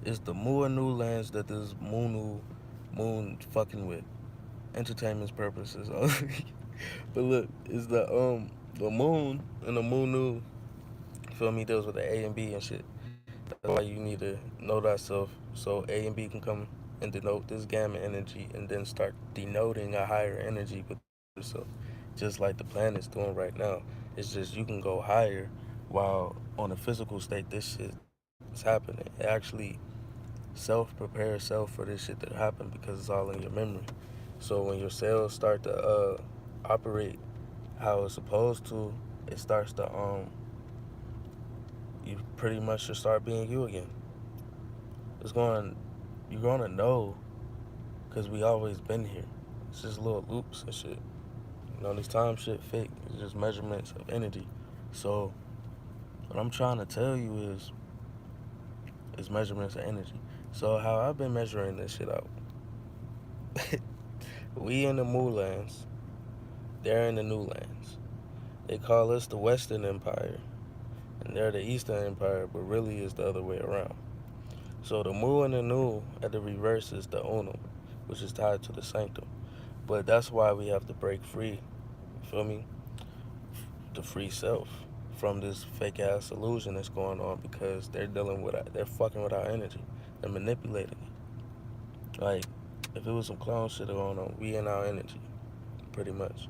It's the more new lands that this moon fucking with. Entertainment purposes. But look, it's the moon and the moon new, feel me, deals with the A and B and shit. That's why you need to know thyself so A and B can come and denote this gamma energy and then start denoting a higher energy within yourself. Just like the planet's doing right now. It's just you can go higher while on a physical state this shit is happening. It actually prepare yourself for this shit to happen because it's all in your memory. So when your cells start to operate how it's supposed to, it starts to you pretty much should start being you again. It's going you're gonna know because we always been here. It's just little loops and shit. This time shit fake. It's just measurements of energy. So what I'm trying to tell you is measurements of energy. So how I've been measuring this shit out. We in the Mu lands, they're in the New lands. They call us the Western Empire, and they're the Eastern Empire, but really it's the other way around. So the Mu and the Nu at the reverse is the Unum, which is tied to the Sanctum. But that's why we have to break free, you feel me? The free self from this fake ass illusion that's going on because they're fucking with our energy. They're manipulating it. Like, if it was some clone shit going on, we in our energy, pretty much.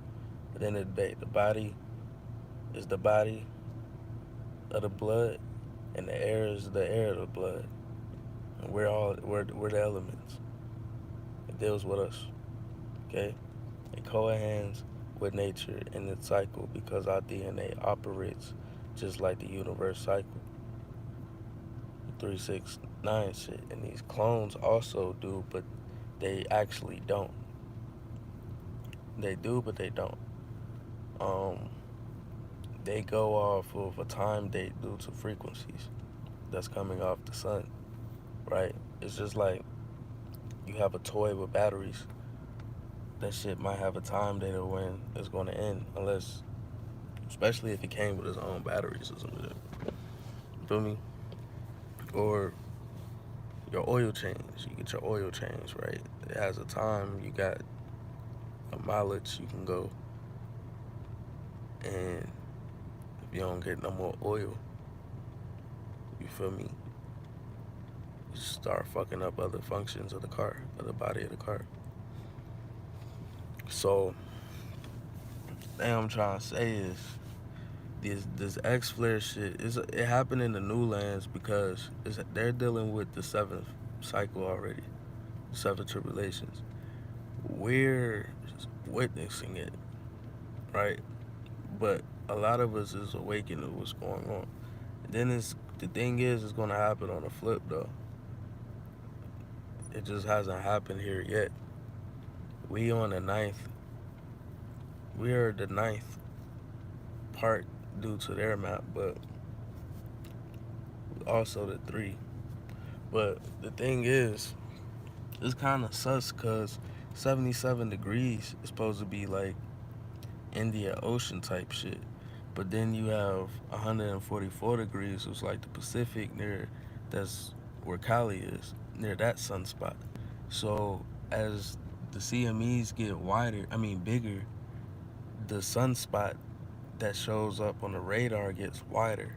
At the end of the day, the body is the body of the blood, and the air is the air of the blood. And we're the elements. It deals with us. Okay? It co-hands with nature in its cycle because our DNA operates just like the universe cycle. 369 shit. And these clones also do, but they actually don't. They do, but they don't. Um, they go off of a time date due to frequencies that's coming off the sun, right? It's just like you have a toy with batteries. That shit might have a time date of when it's going to end, unless, especially if it came with its own batteries or something. Feel me? Or your oil change. You get your oil change, right? It has a time. You got a mileage you can go, and if you don't get no more oil, you feel me? You start fucking up other functions of the car, of the body of the car. So, the thing I'm trying to say is this X flare shit it happened in the new lands because they're dealing with the seventh cycle already, seventh tribulations. We're witnessing it, right? But a lot of us is awakened to what's going on. And then the thing is, it's gonna happen on the flip though. It just hasn't happened here yet. We on the ninth. We are the ninth part due to their map, but also the three. But the thing is, it's kind of sus because 77 degrees is supposed to be like India Ocean type shit. But then you have 144 degrees, which is like the Pacific that's where Cali is, near that sunspot. So as the CMEs get bigger, the sunspot that shows up on the radar gets wider.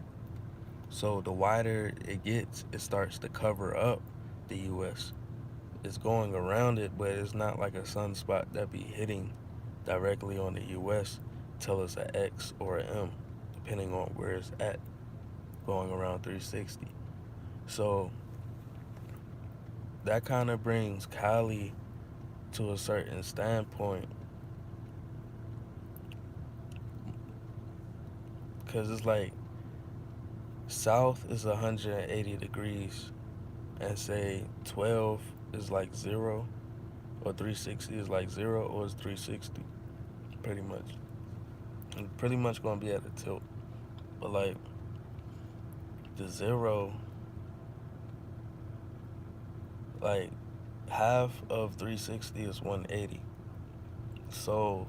So the wider it gets, it starts to cover up the U.S. It's going around it, but it's not like a sunspot that be hitting directly on the U.S. till it's an X or an M, depending on where it's at, going around 360. So that kind of brings Cali to a certain standpoint, because it's like south is 180 degrees, and say 12 is like 0, or 360 is like 0, or it's 360, pretty much. And pretty much gonna be at a tilt. But like the 0, like half of 360 is 180. So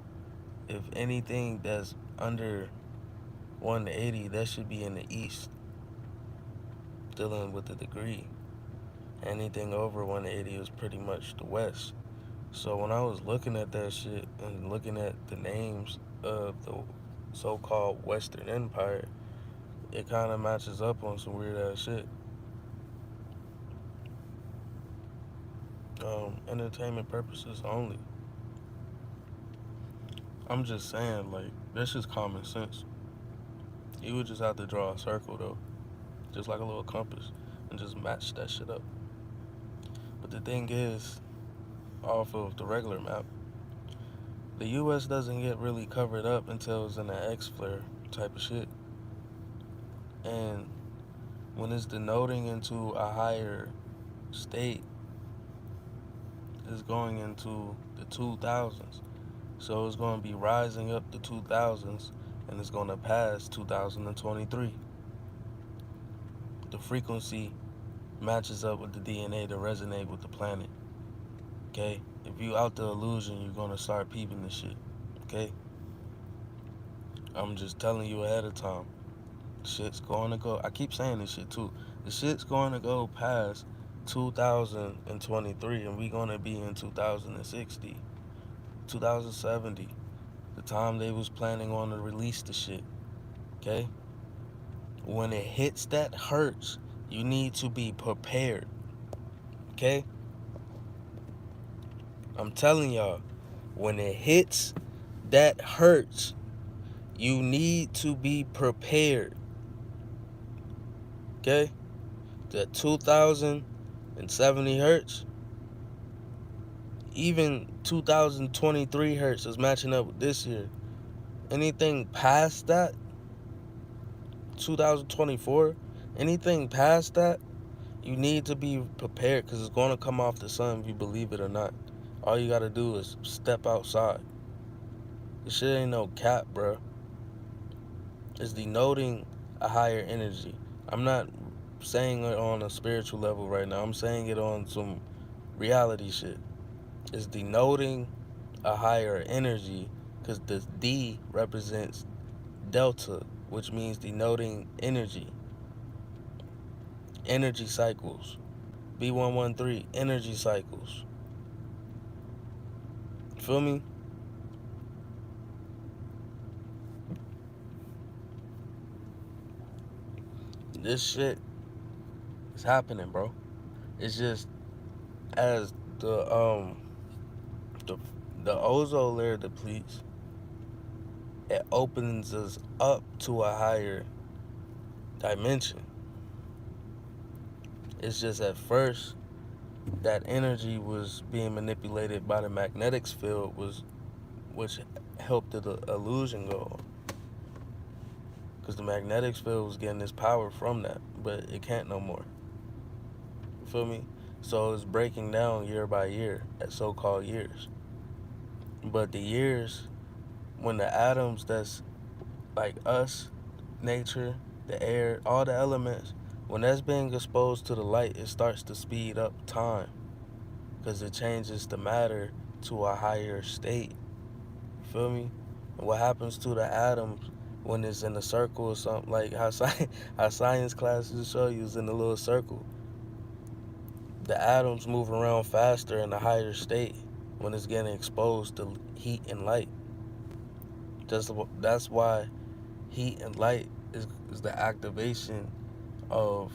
if anything that's under 180, that should be in the east, dealing with the degree. Anything over 180 is pretty much the West. So when I was looking at that shit and looking at the names of the so-called Western Empire, it kind of matches up on some weird ass shit. Entertainment purposes only. I'm just saying, like, that's just common sense. You would just have to draw a circle though, just like a little compass, and just match that shit up. But the thing is, off of the regular map, the U.S. doesn't get really covered up until it's in an X flare type of shit. And when it's denoting into a higher state, it's going into the 2000s. So it's going to be rising up the 2000s and it's going to pass 2023. The frequency matches up with the DNA to resonate with the planet. Okay? If you out the illusion, you're going to start peeping this shit. Okay? I'm just telling you ahead of time. Shit's going to go. I keep saying this shit too. The shit's going to go past 2023 and we going to be in 2060, 2070. The time they was planning on to release the shit. Okay? When it hits that hertz, you need to be prepared. Okay? I'm telling y'all, when it hits that hertz, you need to be prepared. Okay? That 2070 hertz, even 2023 hertz is matching up with this year. Anything past that, 2024, anything past that, you need to be prepared because it's going to come off the sun if you believe it or not. All you got to do is step outside. This shit ain't no cap, bro. It's denoting a higher energy. I'm not saying it on a spiritual level right now. I'm saying it on some reality shit. It's denoting a higher energy because the D represents delta, which means denoting energy. Energy cycles. B113, energy cycles. Feel me? This shit is happening, bro. It's just as the the ozone layer depletes, it opens us up to a higher dimension. It's just at first that energy was being manipulated by the magnetic field, which helped the illusion go on. Because the magnetic field was getting its power from that, but it can't no more. You feel me? So it's breaking down year by year at so-called years. But the years, when the atoms that's like us, nature, the air, all the elements, when that's being exposed to the light, it starts to speed up time because it changes the matter to a higher state. You feel me? And what happens to the atoms when it's in a circle or something, like how science classes show you is in a little circle. The atoms move around faster in a higher state when it's getting exposed to heat and light. That's why heat and light is the activation of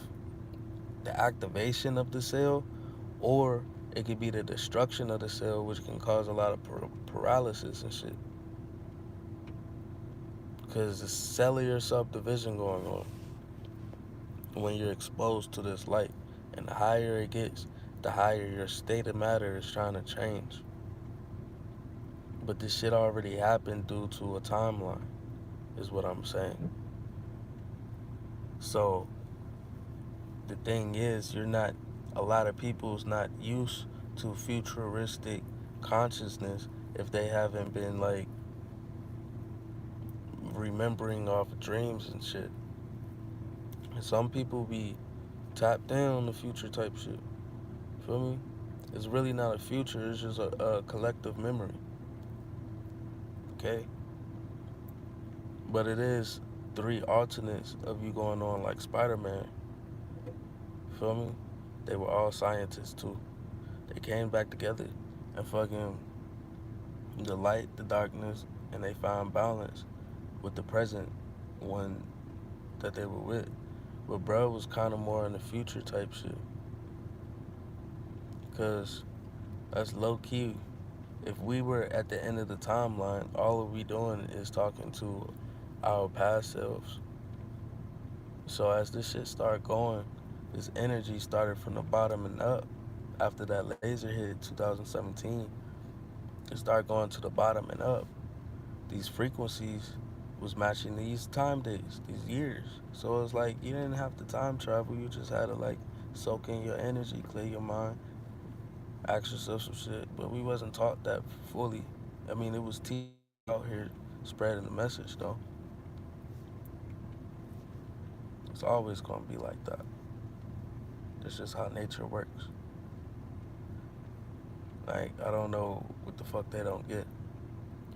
the cell, or it could be the destruction of the cell, which can cause a lot of paralysis and shit. Because the cellular subdivision going on when you're exposed to this light. And the higher it gets, the higher your state of matter is trying to change. But this shit already happened due to a timeline, is what I'm saying. So the thing is, a lot of people's not used to futuristic consciousness if they haven't been like remembering off dreams and shit. And some people be tapped in on the future type shit. Feel me? It's really not a future, it's just a collective memory. Okay? But it is 3 alternates of you going on like Spider-Man. Feel me? They were all scientists too. They came back together and fucking the light, the darkness, and they found balance with the present one that they were with. But bro was kind of more in the future type shit, cause that's low key. If we were at the end of the timeline, all we doing is talking to our past selves. So as this shit started going, this energy started from the bottom and up. After that laser hit 2017, it started going to the bottom and up. These frequencies was matching these time days, these years. So it's like you didn't have to time travel. You just had to like soak in your energy, clear your mind, ask yourself some shit. But we wasn't taught that fully. I mean, it was teachers out here spreading the message though. It's always gonna be like that. That's just how nature works. Like I don't know what the fuck they don't get.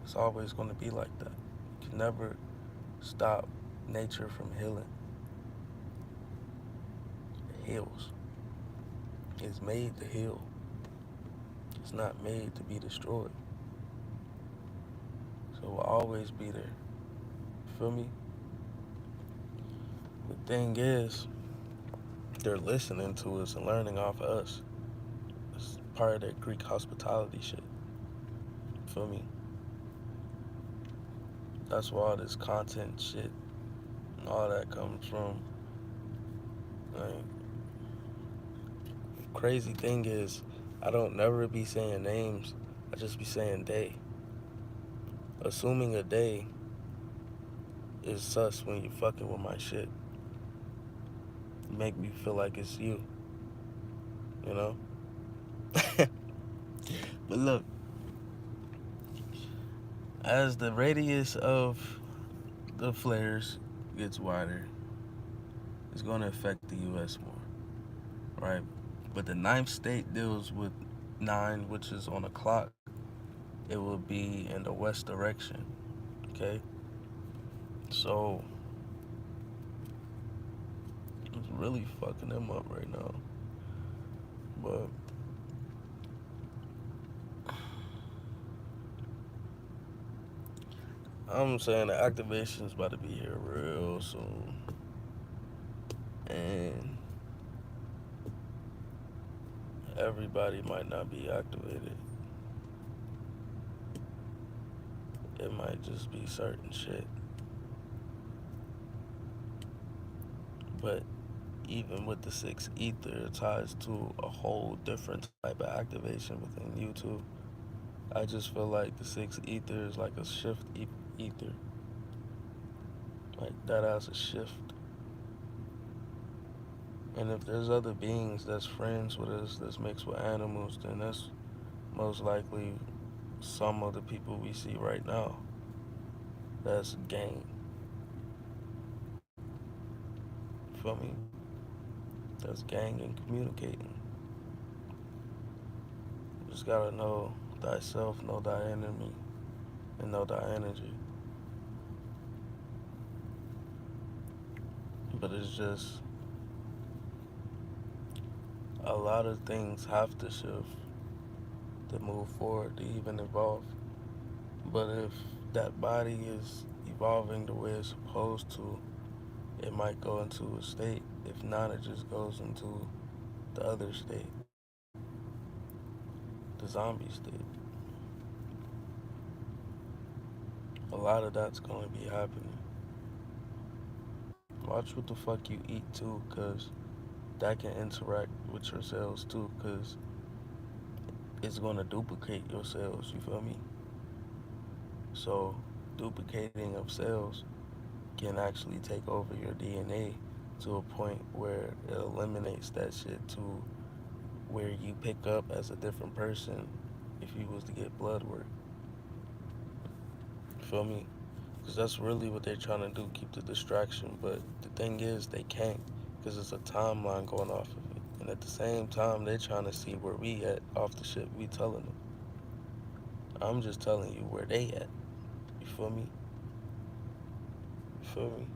It's always gonna be like that. You can never stop nature from healing. It heals. It's made to heal. It's not made to be destroyed. So we'll always be there. Feel me? The thing is, they're listening to us and learning off of us. It's part of that Greek hospitality shit. Feel me? That's where all this content shit and all that comes from. Like, crazy thing is, I don't never be saying names. I just be saying they. Assuming a day is sus when you fucking with my shit. You make me feel like it's you. You know? But look, as the radius of the flares gets wider, it's going to affect the U.S. more, right? But the ninth state deals with 9, which is on a clock. It will be in the west direction, okay? So it's really fucking them up right now. But I'm saying the activation's about to be here real soon. And everybody might not be activated. It might just be certain shit. But even with the 6 ether, it ties to a whole different type of activation within YouTube. I just feel like the 6 ether is like a shift ether. Like that has a shift. And if there's other beings that's friends with us, that's mixed with animals, then that's most likely some of the people we see right now. That's gang. Feel me? That's gang and communicating. You just gotta know thyself, know thy enemy, and know thy energy. But it's just a lot of things have to shift to move forward, to even evolve. But if that body is evolving the way it's supposed to, it might go into a state. If not, it just goes into the other state, the zombie state. A lot of that's going to be happening. Watch what the fuck you eat too, because that can interact with your cells too, because it's going to duplicate your cells, you feel me? So, duplicating of cells can actually take over your DNA to a point where it eliminates that shit to where you pick up as a different person if you was to get blood work. You feel me? Because that's really what they're trying to do, keep the distraction. But the thing is, they can't because it's a timeline going off of it. And at the same time, they're trying to see where we at off the shit we telling them. I'm just telling you where they at. You feel me? You feel me?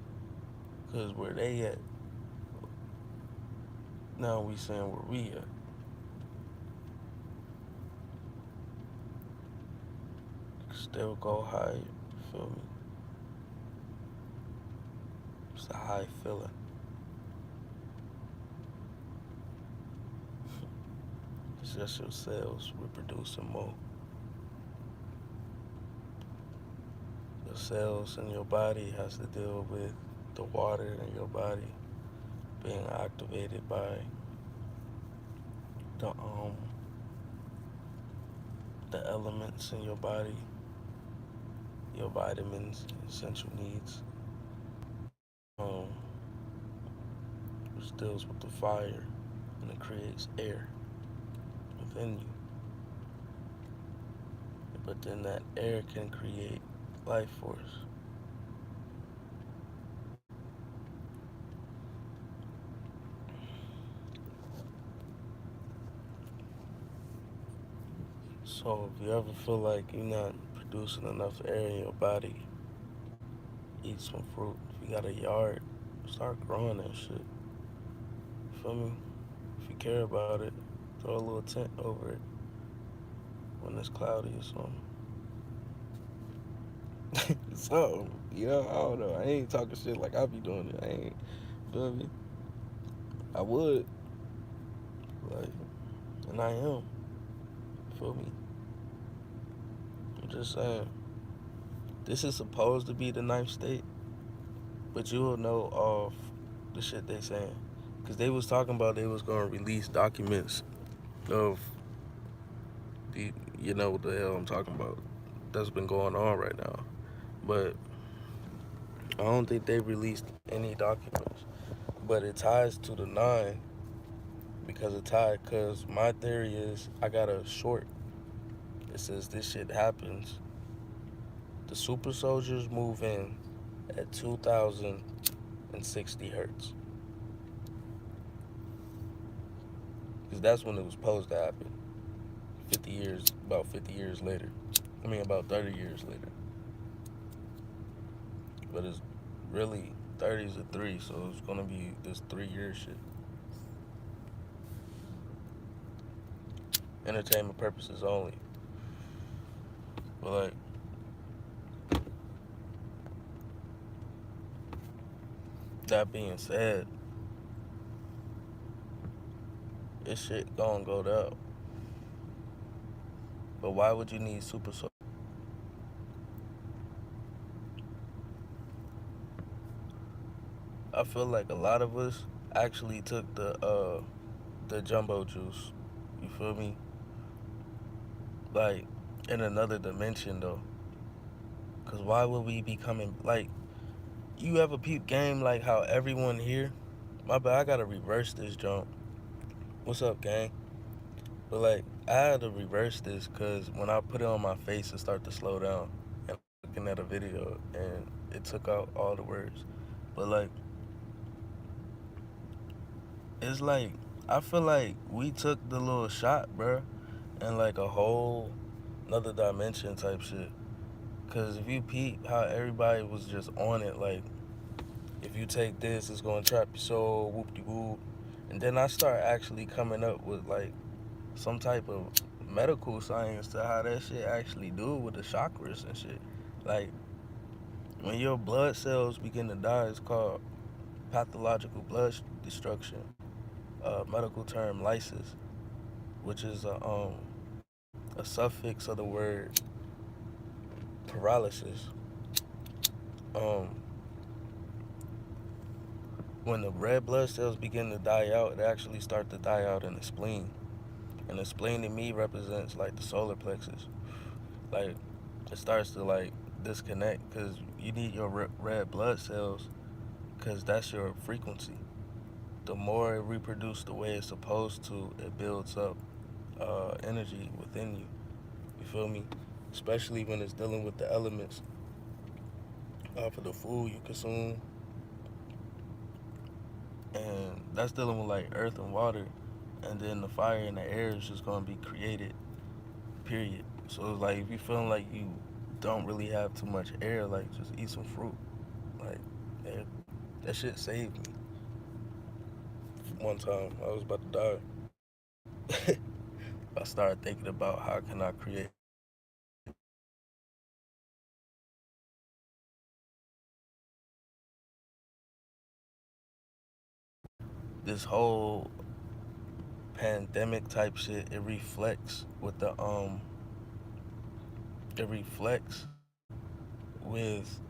Because where they at, Now we saying where we at. Still go high. Feel me? It's a high feeling. It's just your cells reproducing more. The cells in your body has to deal with the water in your body being activated by the um the elements in your body, your vitamins, essential needs, um, which deals with the fire and it creates air within you. But then that air can create life force. So if you ever feel like you're not producing enough air in your body, eat some fruit. If you got a yard, start growing that shit. You feel me? If you care about it, throw a little tent over it when it's cloudy or something. Something, you know, I don't know. I ain't talking shit like I be doing it. I ain't, feel me? I would, like, and I am, feel me? I'm just saying, this is supposed to be the ninth state, but you will know off the shit they saying. Because they was talking about they was going to release documents of the, you know what the hell I'm talking about, that's been going on right now. But I don't think they released any documents. But it ties to the nine because it tied, because my theory is I got a short. It says this shit happens. The super soldiers move in at 2060 hertz. Because that's when it was supposed to happen. 50 years, about 50 years later. I mean, about 30 years later. But it's really 30's a 3, so it's going to be this 3-year shit. Entertainment purposes only. But, like, that being said, this shit gonna go down. But why would you need super soldiers? I feel like a lot of us actually took the jumbo juice. You feel me? Like in another dimension though. Cause why would we be coming like you ever peep game like how everyone here? My bad, I gotta reverse this jump. What's up, gang? But like I had to reverse this cause when I put it on my face it started to slow down and looking at a video and it took out all the words. But like it's like I feel like we took the little shot, bruh, in like a whole another dimension type shit. Cause if you peep how everybody was just on it, like if you take this, it's gonna trap your soul, whoop de whoop. And then I start actually coming up with like some type of medical science to how that shit actually do with the chakras and shit. Like when your blood cells begin to die, it's called pathological blood destruction. Medical term lysis, which is a suffix of the word paralysis. Um, when the red blood cells begin to die out, it actually starts to die out in the spleen. And the spleen to me represents like the solar plexus. Like it starts to like disconnect because you need your red blood cells because that's your frequency. The more it reproduces the way it's supposed to, it builds up energy within you. You feel me? Especially when it's dealing with the elements off of the food you consume, and that's dealing with like earth and water, and then the fire and the air is just gonna be created. Period. So it's like if you feeling like you don't really have too much air, like just eat some fruit. Like that shit saved me one time. I was about to die. I started thinking about how can I create this whole pandemic type shit. It reflects with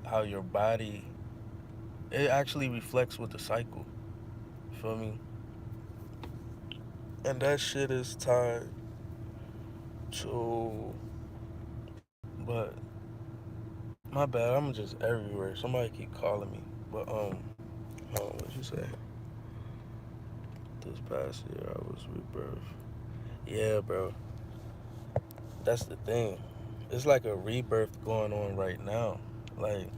how your body. It actually reflects with the cycle. You feel me? And that shit is tied to. But my bad. I'm just everywhere. Somebody keep calling me. But what you say? This past year I was rebirth. Yeah, bro. That's the thing. It's like a rebirth going on right now. Like,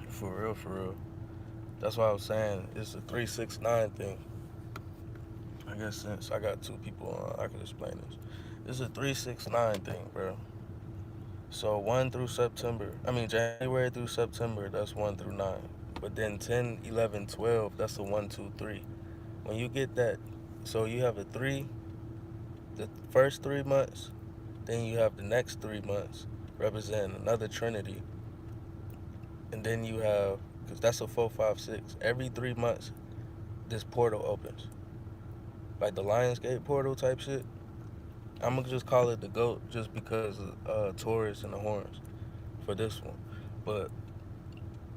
for real, for real. That's why I was saying it's a 369 thing. I guess since I got two people on, I can explain this. It's a 369 thing, bro. So 1 through September, I mean January through September, that's 1 through 9. But then 10, 11, 12, that's a 1, 2, 3. When you get that, so you have a 3, the first 3 months, then you have the next 3 months representing another trinity. And then you have, because that's a 4, 5, 6. Every 3 months, this portal opens. Like the Lionsgate portal type shit. I'm going to just call it the GOAT just because of Taurus and the horns for this one. But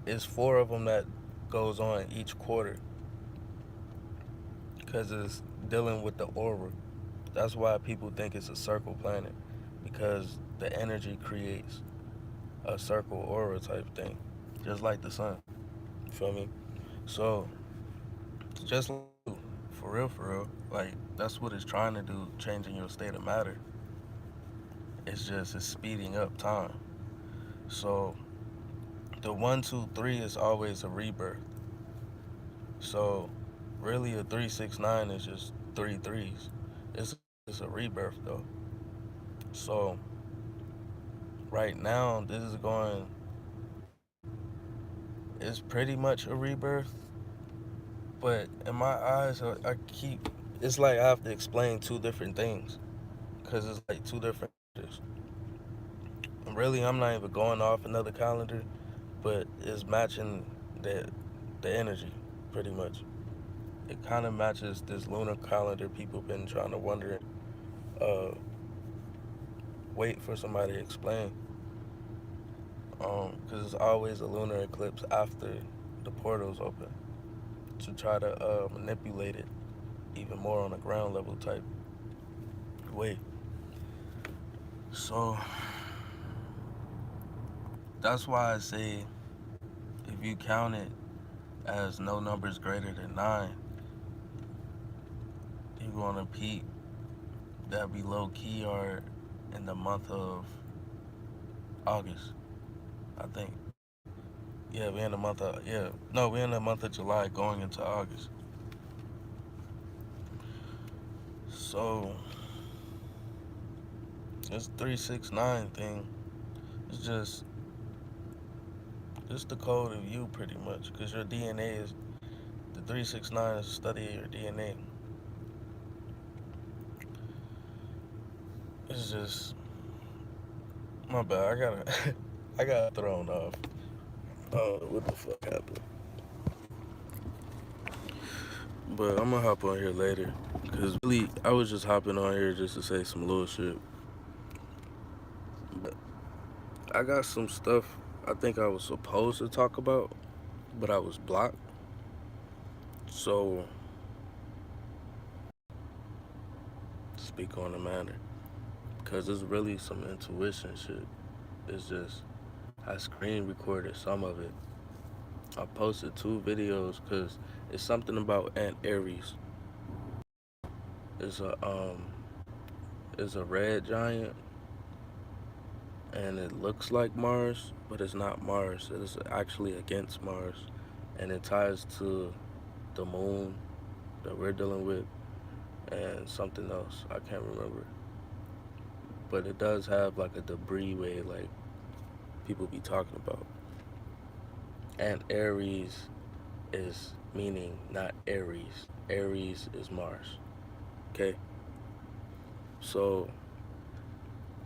it's 4 of them that goes on each quarter because it's dealing with the aura. That's why people think it's a circle planet, because the energy creates a circle aura type thing, just like the sun. You feel me? So, just like you, for real, like that's what it's trying to do, changing your state of matter. It's speeding up time. So, the 1, 2, 3 is always a rebirth. So, really, a 369 is just three threes. It's it's a rebirth though. So, right now, this is going. It's pretty much a rebirth, but in my eyes, I keep. It's like I have to explain two different things, because it's like two different. And really, I'm not even going off another calendar, but it's matching the energy pretty much. It kind of matches this lunar calendar people been trying to wonder, uh, wait for somebody to explain. Because it's always a lunar eclipse after the portals open to try to manipulate it even more on a ground level type way. So that's why I say if you count it as no numbers greater than 9, you're gonna peak that be low key are in the month of August, I think. Yeah, we're in the month of we're in the month of July going into August. So this 369 thing is just the code of you pretty much, because your DNA is the 369 is a study of your DNA. It's just my bad. I got thrown off. Oh, what the fuck happened? But I'm gonna hop on here later, cause really I was just hopping on here just to say some little shit. But I got some stuff I think I was supposed to talk about, but I was blocked. So speak on the matter, cause it's really some intuition shit. It's just I screen recorded some of it. I posted 2 videos because it's something about Aunt Aries. It's a um it's a red giant, and it looks like Mars, but it's not Mars. It's actually against Mars, and it ties to the moon that we're dealing with and something else. I can't remember. But it does have like a debris way like people be talking about. And Aries is meaning not Aries. Aries is Mars. Okay, so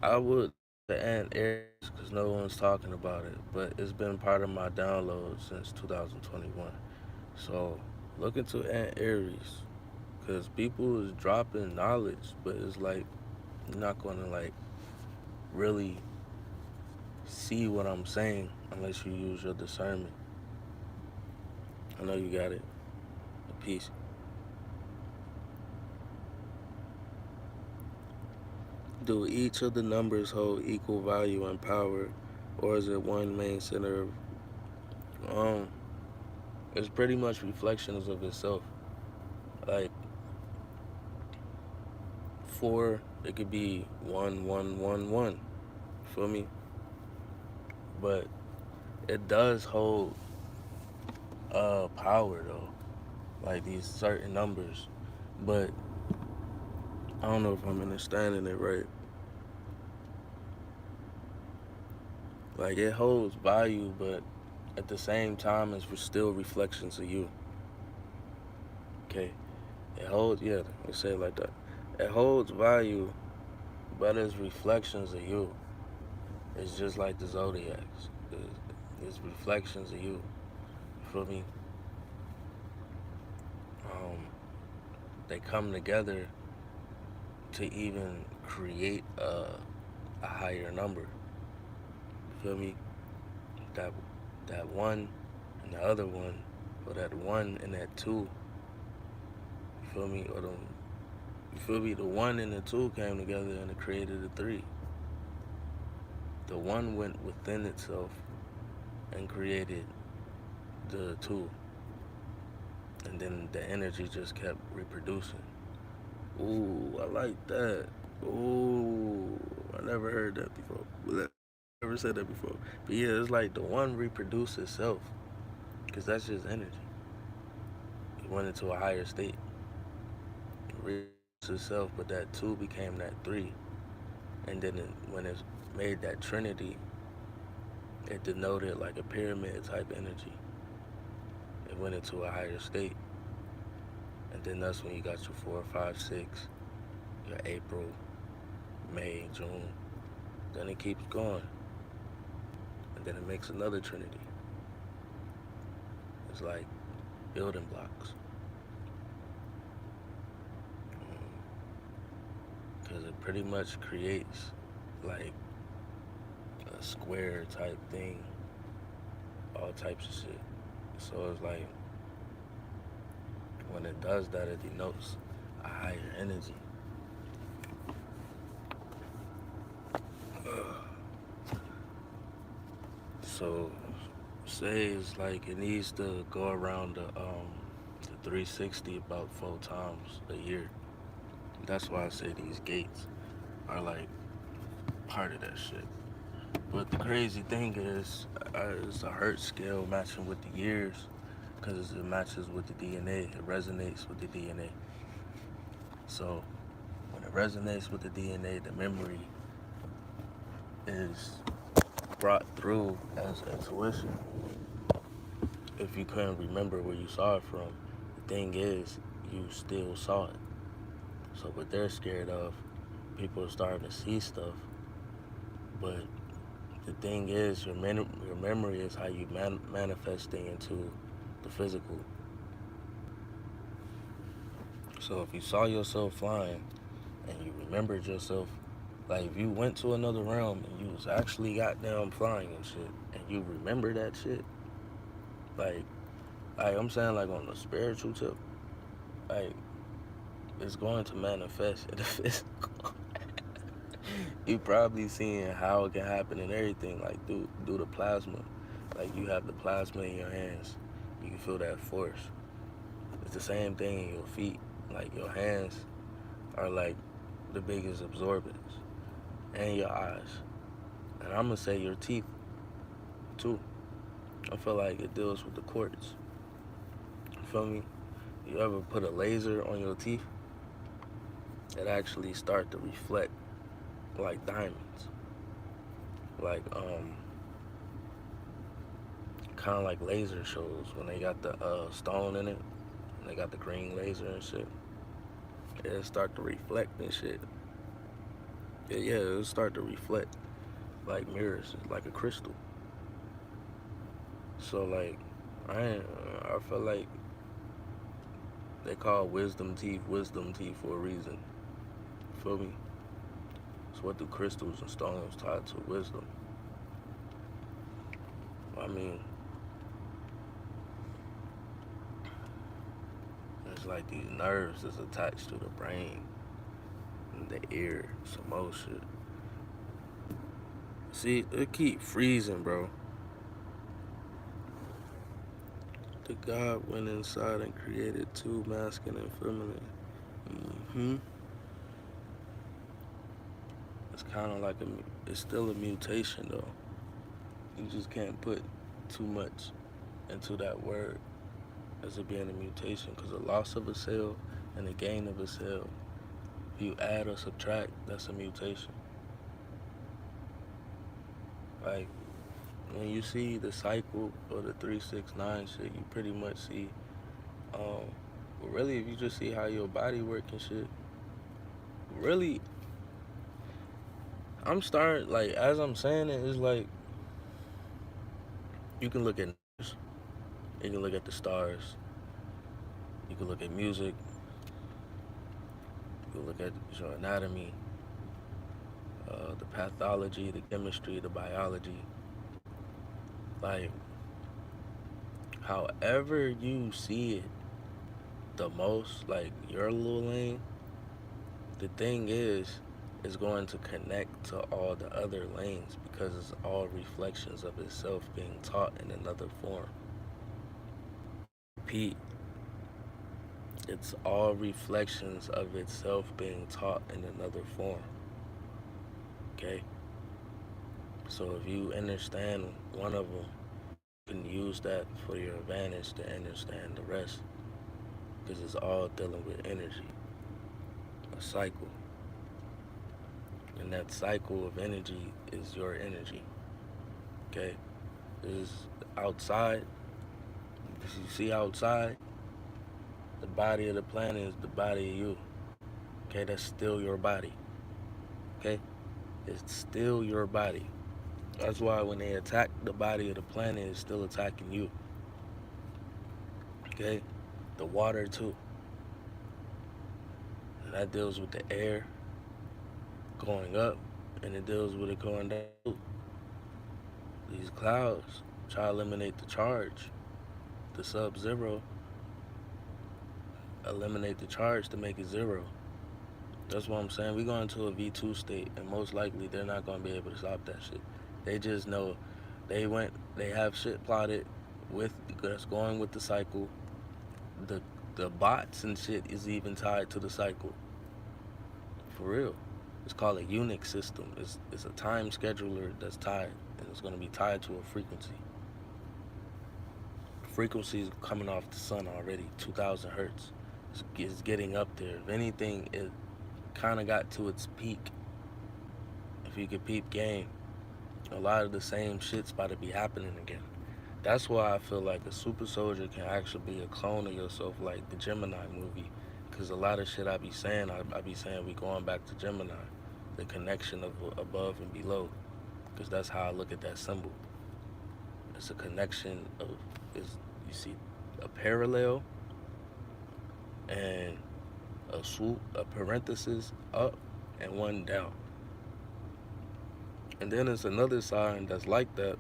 I would look into Ant Aries because no one's talking about it, but it's been part of my download since 2021. So look into Ant Aries because people is dropping knowledge, but it's like you're not gonna like really see what I'm saying unless you use your discernment. I know you got it. Peace. Do each of the numbers hold equal value and power, or is it one main center of um it's pretty much reflections of itself. Like 4, it could be 1 1 1 1. Feel me? But it does hold power though. Like these certain numbers. But I don't know if I'm understanding it right. Like it holds value, but at the same time it's still reflections of you. Okay? It holds, yeah, let's say it like that. It holds value, but it's reflections of you. It's just like the zodiacs. It's reflections of you. You feel me? Um, they come together to even create a higher number. You feel me? That that one and the other one, or that one and that two. You feel me? You feel me? The one and the two came together and it created a three. The one went within itself and created the two, and then the energy just kept reproducing. Ooh, I like that. Ooh, I never heard that before. Never said that before. But yeah, it's like the one reproduced itself, because that's just energy. It went into a higher state. It reproduced itself, but that two became that three. And then when it made that trinity, it denoted like a pyramid type energy. It went into a higher state. And then that's when you got your 4, 5, 6, your April, May, June. Then it keeps going. And then it makes another trinity. It's like building blocks. Because it pretty much creates like a square type thing. All types of shit. So it's like when it does that, it denotes a higher energy. So say it's like it needs to go around the 360 about 4 times a year. That's why I say these gates are like part of that shit. But the crazy thing is, it's a Hertz scale matching with the years, because it matches with the DNA. It resonates with the DNA. So when it resonates with the DNA, the memory is brought through as intuition. If you couldn't remember where you saw it from, the thing is, you still saw it. So what they're scared of, people are starting to see stuff, but the thing is, your memory is how you manifesting into the physical. So if you saw yourself flying and you remembered yourself, like if you went to another realm and you was actually goddamn flying and shit, and you remember that shit, like I'm saying, like on the spiritual tip, like it's going to manifest in the physical. You probably seeing how it can happen and everything, like through the plasma. Like you have the plasma in your hands, you can feel that force. It's the same thing in your feet. Like your hands are like the biggest absorbents, and your eyes. And I'm gonna say your teeth too. I feel like it deals with the quartz. You feel me? You ever put a laser on your teeth? It actually start to reflect like diamonds. Like kind of like laser shows when they got the stone in it, They got the green laser and shit. It'll start to reflect and shit. Yeah, it'll start to reflect like mirrors, like a crystal. So like, I feel like they call wisdom teeth for a reason. Feel me? So what do crystals and stones tied to wisdom? I mean, it's like these nerves that's attached to the brain and the ear, some more shit. See, it keep freezing, bro. The God went inside and created two, masculine and feminine. It's kind of like it's still a mutation though. You just can't put too much into that word as it being a mutation, because the loss of a cell and the gain of a cell, if you add or subtract, that's a mutation. Like when you see the cycle or the 369 shit, you pretty much see, but really if you just see how your body work and shit, really, I'm starting, like, as I'm saying it, it's like, you can look at news, you can look at the stars, you can look at music, you can look at your anatomy, the pathology, the chemistry, the biology. Like, however you see it the most, like your little lane, the thing is, it's going to connect to all the other lanes because it's all reflections of itself being taught in another form. Repeat, it's all reflections of itself being taught in another form. Okay? So if you understand one of them, you can use that for your advantage to understand the rest, because it's all dealing with energy, a cycle. And that cycle of energy is your energy. Okay? Is outside. Because you see outside, the body of the planet is the body of you. Okay? That's still your body. Okay? It's still your body. That's why when they attack the body of the planet, it's still attacking you. Okay? The water too. And that deals with the air going up, and it deals with it going down. These clouds try to eliminate the charge. The sub-zero, eliminate the charge to make it zero. That's what I'm saying. We're going to a V2 state, and most likely they're not going to be able to stop that shit. They just know they have shit plotted with that's going with the cycle. The bots and shit is even tied to the cycle. For real. It's called a Unix system. It's a time scheduler that's tied, and it's going to be tied to a frequency. Frequencies coming off the sun already, 2,000 hertz. It's getting up there. If anything, it kind of got to its peak. If you could peep game, a lot of the same shit's about to be happening again. That's why I feel like a super soldier can actually be a clone of yourself, like the Gemini movie. Because a lot of shit I be saying we going back to Gemini, the connection of above and below. Because that's how I look at that symbol. It's a connection of, you see a parallel and a swoop, a parenthesis up and one down. And then it's another sign that's like that,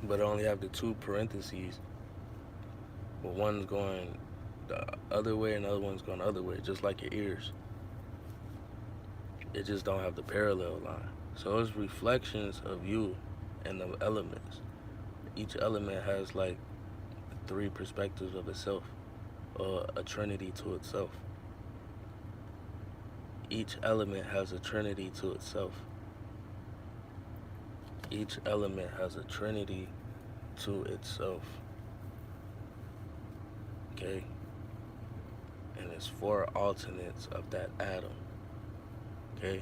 but only have the two parentheses. But one's going the other way and the other one's going the other way, just like your ears. It just don't have the parallel line. So it's reflections of you and the elements. Each element has like three perspectives of itself, or a trinity to itself. Each element has a trinity to itself. Each element has a trinity to itself. Okay? And it's four alternates of that atom. Okay?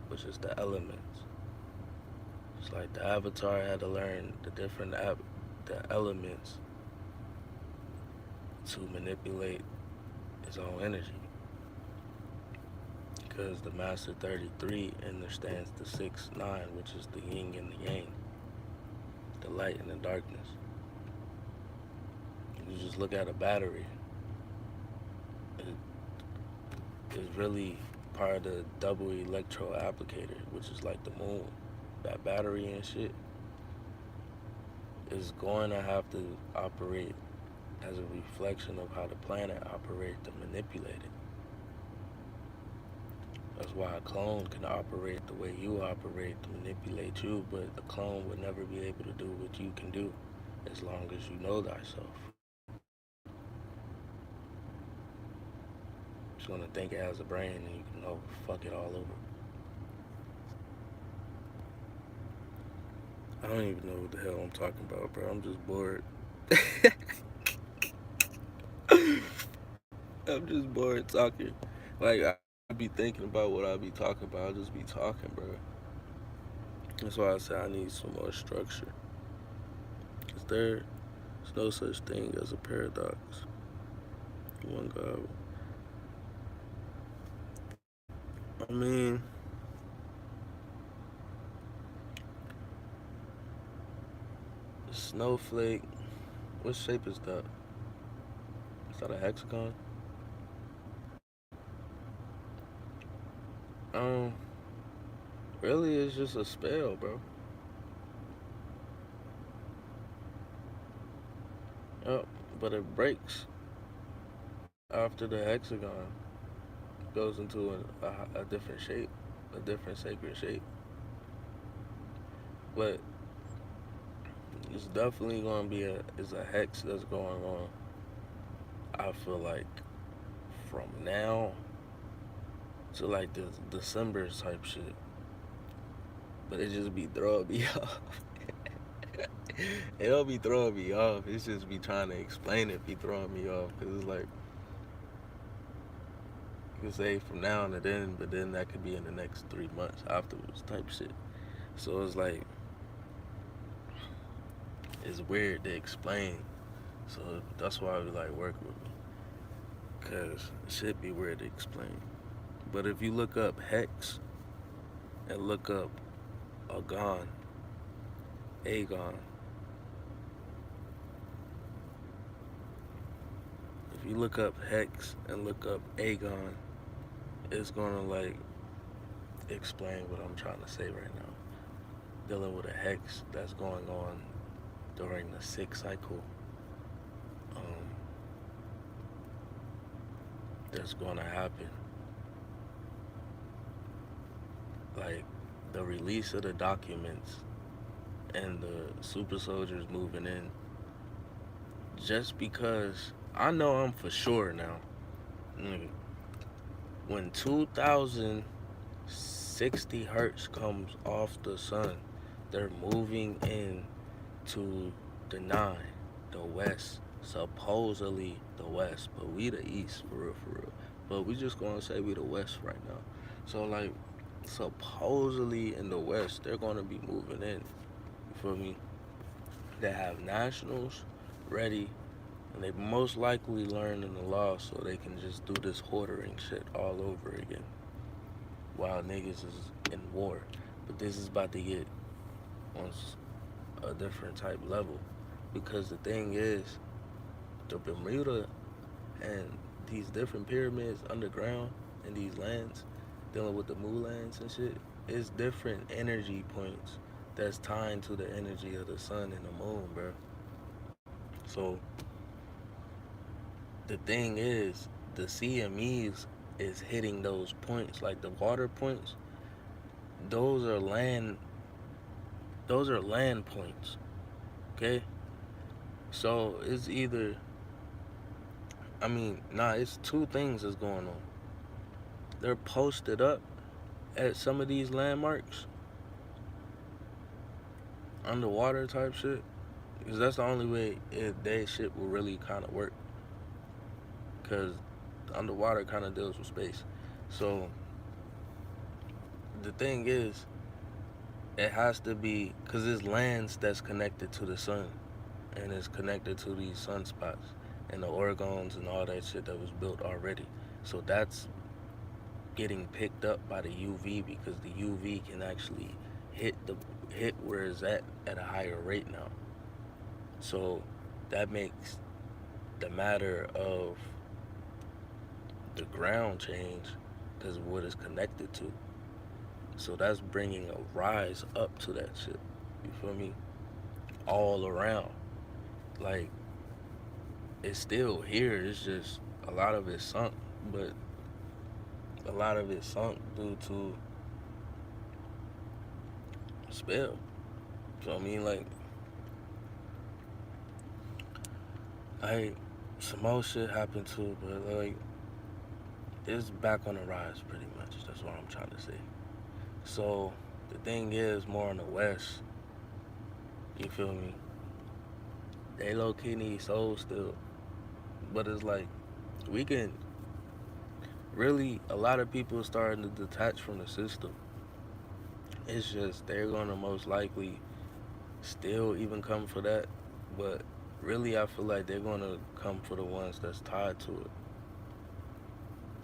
Which is the elements. It's like the Avatar had to learn the different the elements to manipulate its own energy. Because the Master 33 understands the 6-9, which is the yin and the yang, the light and the darkness. You just look at a battery. It is really part of the double electro applicator, which is like the moon. That battery and shit is going to have to operate as a reflection of how the planet operates to manipulate it. That's why a clone can operate the way you operate to manipulate you, but the clone would never be able to do what you can do as long as you know thyself. It's gonna think it has a brain and you can fuck it all over. I don't even know what the hell I'm talking about, bro. I'm just bored. I'm just bored talking. Like, I be thinking about what I be talking about. I'll just be talking, bro. That's why I say I need some more structure. Because there's no such thing as a paradox. One God. I mean, snowflake, what shape is that? Is that a hexagon? Really, it's just a spell, bro. Yep, but it breaks after the hexagon goes into a different shape, a different sacred shape. But it's definitely going to be a hex that's going on. I feel like from now to like the December type shit. But it just be throwing me off. It don't be throwing me off. It's just be trying to explain it be throwing me off. Because it's like, you can say from now to then, but then that could be in the next 3 months afterwards type shit. So it's like, it's weird to explain. So that's why we like work with me. Because it should be weird to explain. But if you look up hex and look up Agon, if you look up hex and look up Agon, it's gonna like explain what I'm trying to say right now. Dealing with a hex that's going on during the 6th cycle. That's gonna happen. Like the release of the documents and the super soldiers moving in. Just because I know I'm for sure now. When 2060 hertz comes off the sun, they're moving in to the 9, the west, supposedly the west, but we the east for real. But we just gonna say we the west right now. So like, supposedly in the west, they're gonna be moving in. You feel me? They have nationals ready, and they most likely learning the law so they can just do this hoarding shit all over again while niggas is in war. But this is about to get on a different type level, because the thing is, the Bermuda and these different pyramids underground in these lands, dealing with the Mu lands and shit, is different energy points that's tying to the energy of the sun and the moon, bro. So the thing is, the CMEs is hitting those points, like the water points. Those are land points. Okay? So it's either, it's two things that's going on. They're posted up at some of these landmarks, underwater type shit, because that's the only way that shit will really kind of work, because underwater kind of deals with space. So the thing is, it has to be, because there's lands that's connected to the sun, and it's connected to these sunspots, and the organs and all that shit that was built already. So that's getting picked up by the UV because the UV can actually hit where it's at a higher rate now. So that makes the matter of the ground change because of what it's connected to. So that's bringing a rise up to that shit. You feel me? All around. Like, it's still here. It's just a lot of it sunk, but a lot of it sunk due to spill. So I mean, like some more shit happened too, but like it's back on the rise pretty much. That's what I'm trying to say. So the thing is, more on the west. You feel me? They low key need souls still, but it's like we can really. A lot of people are starting to detach from the system. It's just they're gonna most likely still even come for that, but really I feel like they're gonna come for the ones that's tied to it.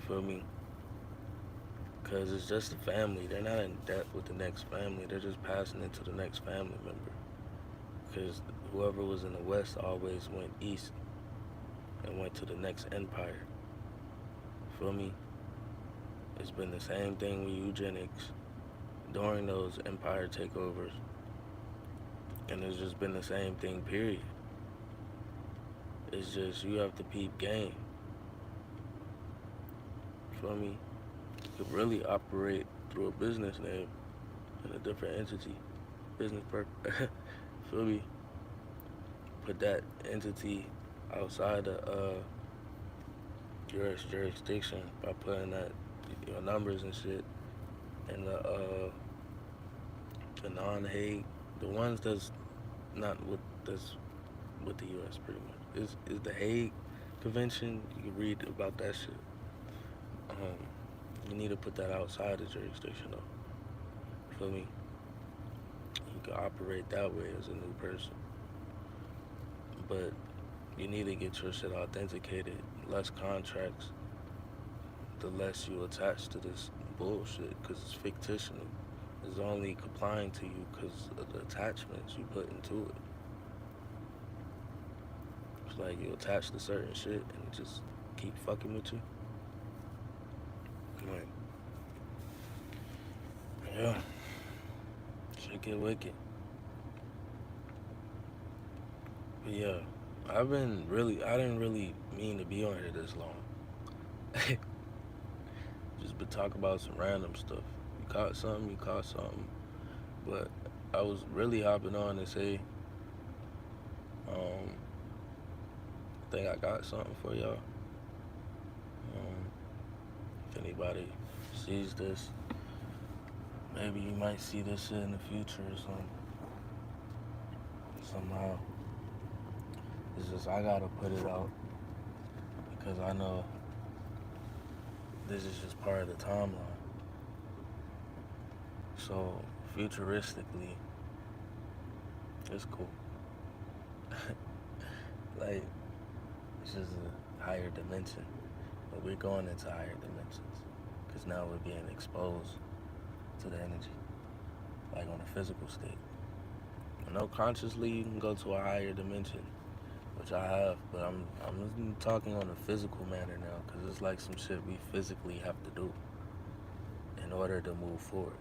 Feel me? Because it's just a family. They're not in debt with the next family. They're just passing it to the next family member. Because whoever was in the West always went east and went to the next empire. Feel me? It's been the same thing with eugenics during those empire takeovers. And it's just been the same thing, period. It's just you have to peep game. Feel me? You could really operate through a business name and a different entity. Business purpose. Feel me? Put that entity outside of your jurisdiction by putting that your numbers and shit and the non-Hague, the ones that's not with with the U.S. pretty much is the Hague Convention. You can read about that shit. You need to put that outside the jurisdiction though. Feel me? You can operate that way as a new person, but you need to get your shit authenticated. Less contracts, the less you attach to this bullshit, because it's fictional. It's only complying to you because of the attachments you put into it. It's like you attach to certain shit and it just keep fucking with you. Like, yeah, shit get wicked. But yeah, I didn't really mean to be on here this long. Just been talking about some random stuff. You caught something. But I was really hopping on to say, I think I got something for y'all. If anybody sees this, maybe you might see this shit in the future or something. Somehow. It's just I gotta put it out because I know this is just part of the timeline. So futuristically, it's cool. Like, it's just a higher dimension. But we're going into higher dimensions because now we're being exposed to the energy, like on a physical state. I know consciously you can go to a higher dimension, which I have, but I'm talking on a physical manner now because it's like some shit we physically have to do in order to move forward.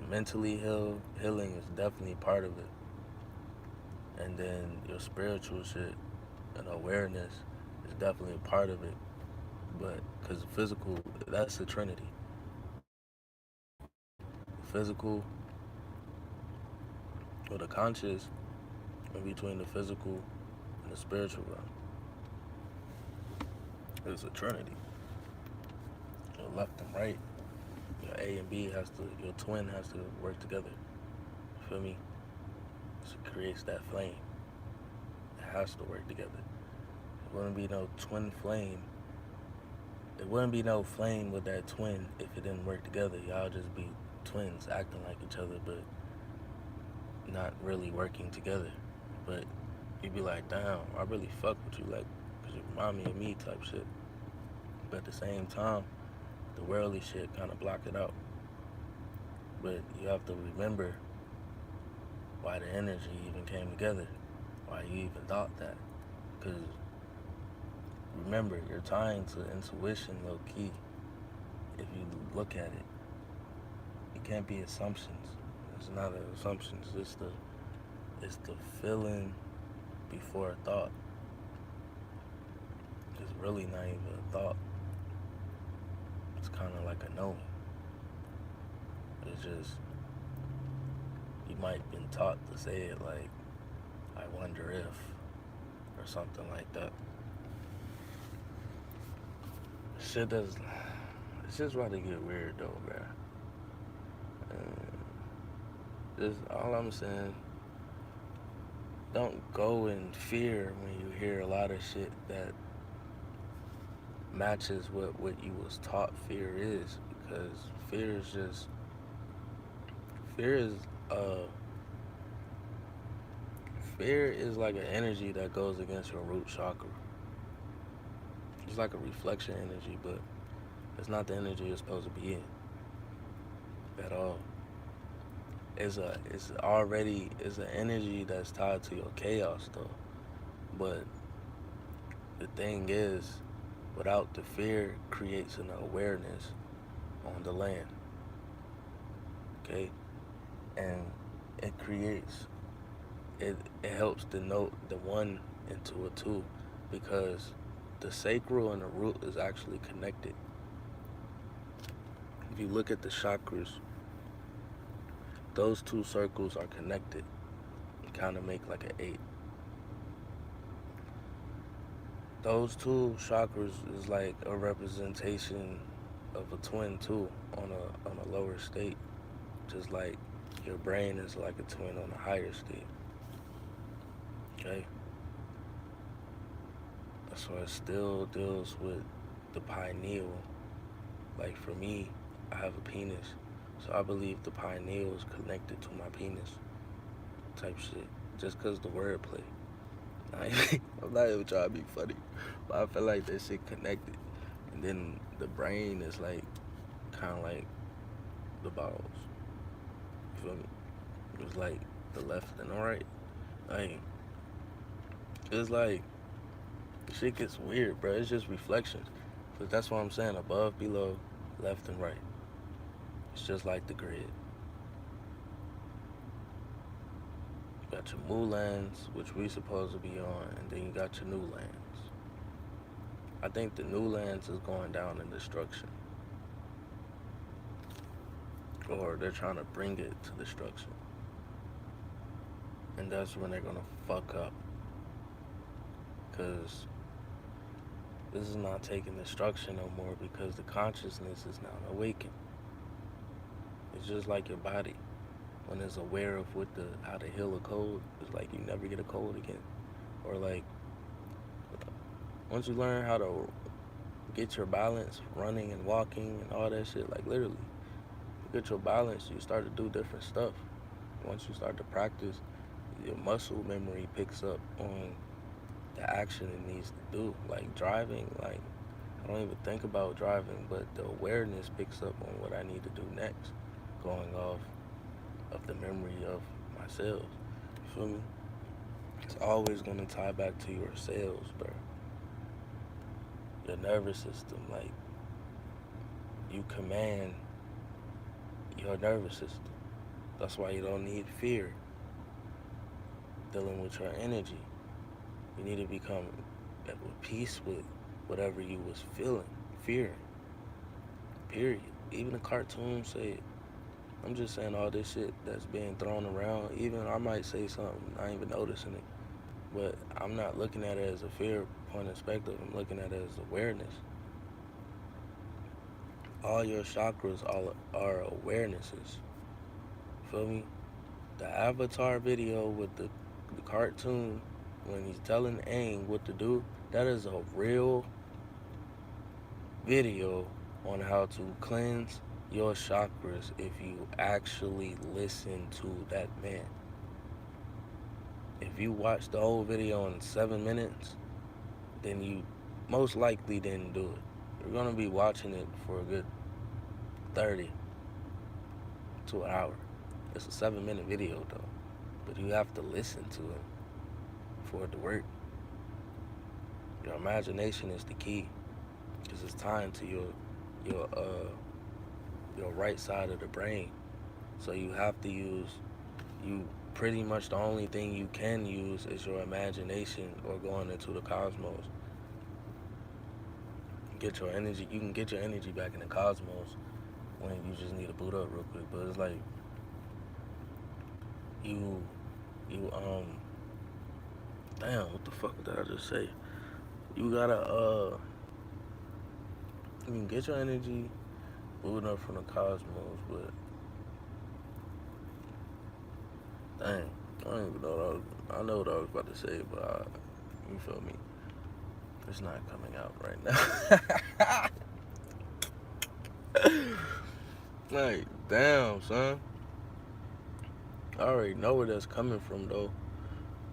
Mentally healing is definitely part of it, and then your spiritual shit and awareness is definitely a part of it. But because physical, that's the trinity. The physical or the conscious in between the physical and the spiritual realm. It's a trinity. Your left and right, your A and B your twin has to work together. You feel me? So it creates that flame. It has to work together. It wouldn't be no twin flame. There wouldn't be no flame with that twin if it didn't work together. Y'all just be twins acting like each other, but not really working together. But you be like, damn, I really fuck with you, like, because you remind me of me type shit. But at the same time, the worldly shit kind of block it out. But you have to remember why the energy even came together, why you even thought that. Because remember, you're tying to intuition low key. If you look at it, it can't be assumptions. It's not assumptions. It's the feeling before a thought. It's really not even a thought. It's kind of like a knowing. It's just, you might have been taught to say it like, I wonder if, or something like that. Shit does, it's just about to get weird though, bruh. Just all I'm saying, don't go in fear when you hear a lot of shit that matches what you was taught fear is, because fear is just, fear is fear is like an energy that goes against your root chakra. It's like a reflection energy, but it's not the energy you're supposed to be in at all. It's an energy that's tied to your chaos though. But the thing is, without the fear creates an awareness on the land. Okay? And it creates, it helps denote the one into a two, because the sacral and the root is actually connected. If you look at the chakras, those two circles are connected and kind of make like an 8. Those two chakras is like a representation of a twin too on a lower state, just like your brain is like a twin on a higher state. Okay? So it still deals with the pineal. Like for me, I have a penis, so I believe the pineal is connected to my penis type shit, just because the wordplay. I'm not even trying to be funny, but I feel like that shit connected. And then the brain is like, kind of like the balls. You feel me? It's like the left and the right. Like, it's like, shit gets weird, bro. It's just reflections. But that's what I'm saying, above, below, left and right. It's just like the grid. You got your moo lands, which we supposed to be on, and then you got your new lands. I think the new lands is going down in destruction. Or they're trying to bring it to destruction. And that's when they're gonna fuck up. Because this is not taking destruction no more, because the consciousness is now awakened. It's just like your body. When it's aware of how to heal a cold, it's like you never get a cold again. Or like, once you learn how to get your balance, running and walking and all that shit, like literally, you get your balance, you start to do different stuff. Once you start to practice, your muscle memory picks up on the action it needs to do. Like driving, like I don't even think about driving, but the awareness picks up on what I need to do next, going off of the memory of my cells. You feel me? It's always gonna tie back to your cells, bro. Your nervous system, like you command your nervous system. That's why you don't need fear dealing with your energy. You need to become at peace with whatever you was fearing. Period. Even the cartoons say it. I'm just saying all this shit that's being thrown around. Even I might say something, I ain't even noticing it. But I'm not looking at it as a fear point of perspective. I'm looking at it as awareness. All your chakras are awarenesses. Feel me? The Avatar video with the cartoon, when he's telling Aang what to do, that is a real video on how to cleanse your chakras if you actually listen to that man. If you watch the whole video in 7 minutes, then you most likely didn't do it. You're gonna be watching it for a good 30 to an hour. It's a 7-minute video though, but you have to listen to it for it to work. Your imagination is the key, because it's tied to your right side of the brain. So you have to use, you pretty much the only thing you can use is your imagination or going into the cosmos. Get your energy. You can get your energy back in the cosmos when you just need to boot up real quick. But it's like you damn, what the fuck did I just say? You gotta you can get your energy booting up from the cosmos, but dang, I don't even know I know what I was about to say, but you feel me? It's not coming out right now. Like, damn, son. I already know where that's coming from, though.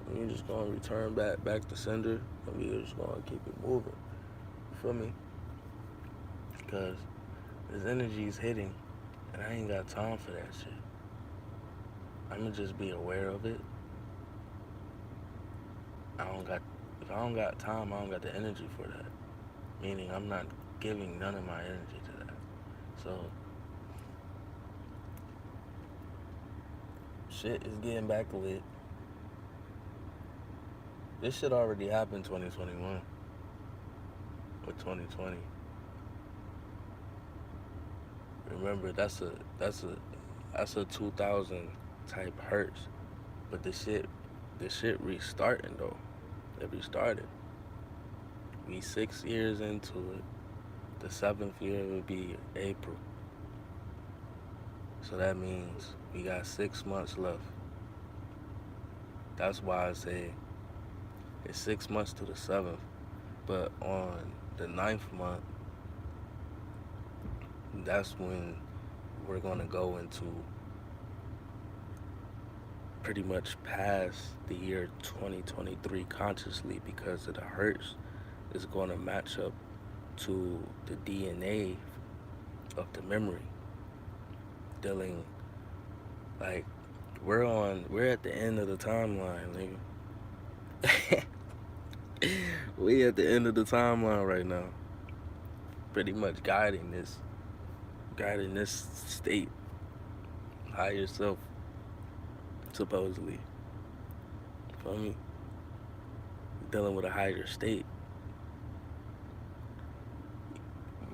We're just gonna return back to sender, and we're just gonna keep it moving. You feel me? Because this energy is hitting, and I ain't got time for that shit. I'ma just be aware of it. If I don't got time, I don't got the energy for that. Meaning I'm not giving none of my energy to that. So shit is getting back lit. This shit already happened 2021 or 2020. Remember, that's a 2000 type hertz, but the shit restarting though. It restarted. We 6 years into it. The 7th year would be April. So that means we got 6 months left. That's why I say it's 6 months to the 7th. But on the 9th month, that's when we're gonna go into pretty much past the year 2023 consciously, because of the hertz is going to match up to the DNA of the memory. Dealing, like, we're at the end of the timeline, nigga. We at the end of the timeline right now. Pretty much guiding this state, higher self, supposedly. Feel me? Dealing with a higher state.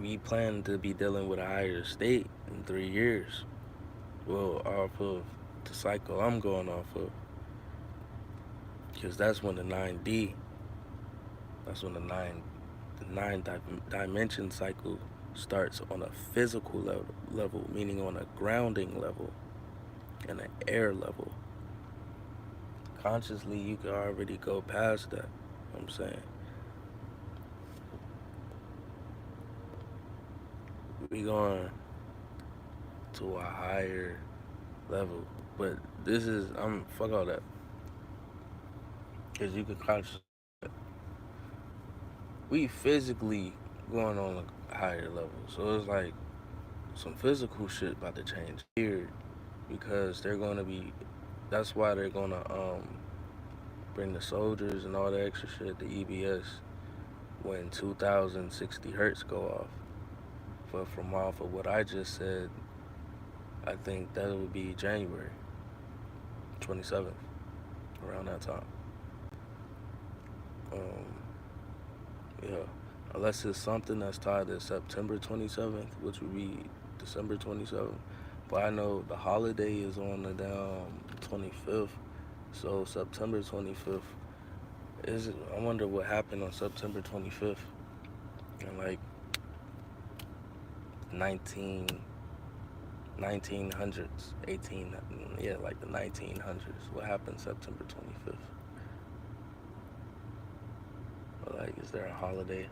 We plan to be dealing with a higher state in 3 years. Well, off of the cycle I'm going off of. Because that's when the 9D, that's when the nine dimension cycle starts on a physical level, meaning on a grounding level and an air level. Consciously, you can already go past that. You know what I'm saying? We going to a higher level. But this is, fuck all that. Because you can consciously, we physically going on a higher level. So it's like some physical shit about to change here, because they're going to be, that's why they're going to bring the soldiers and all the extra shit, the EBS, when 2060 hertz go off. But from off of what I just said, I think that would be January 27th, around that time. Yeah, unless it's something that's tied to September 27th, which would be December 27th. But I know the holiday is on the 25th, so September 25th I wonder what happened on September 25th in like 1900s, like the 1900s. What happened September 25th? But like, is there a holiday?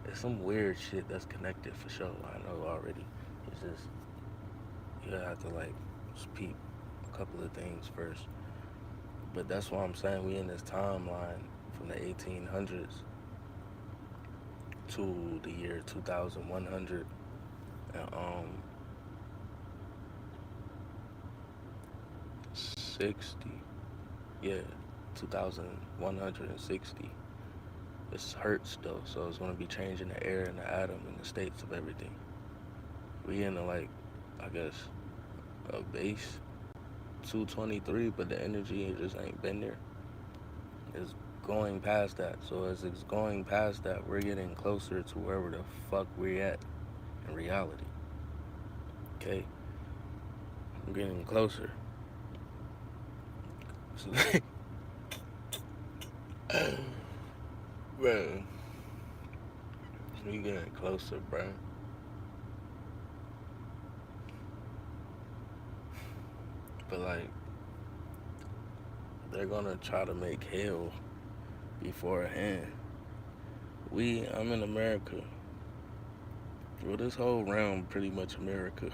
It's some weird shit that's connected for sure. I know already. It's just, you have to like peep a couple of things first. But that's why I'm saying we in this timeline from the 1800s to the year 2100 and 60. Yeah, 2160. It's hertz though, so it's gonna be changing the air and the atom and the states of everything. We in a, like, I guess, a base 223, but the energy just ain't been there. It's going past that. So as it's going past that, we're getting closer to wherever the fuck we're at in reality. Okay? I'm getting closer. So, bro, we getting closer, bro. But like, they're gonna try to make hell beforehand. I'm in America. Well, this whole realm pretty much America.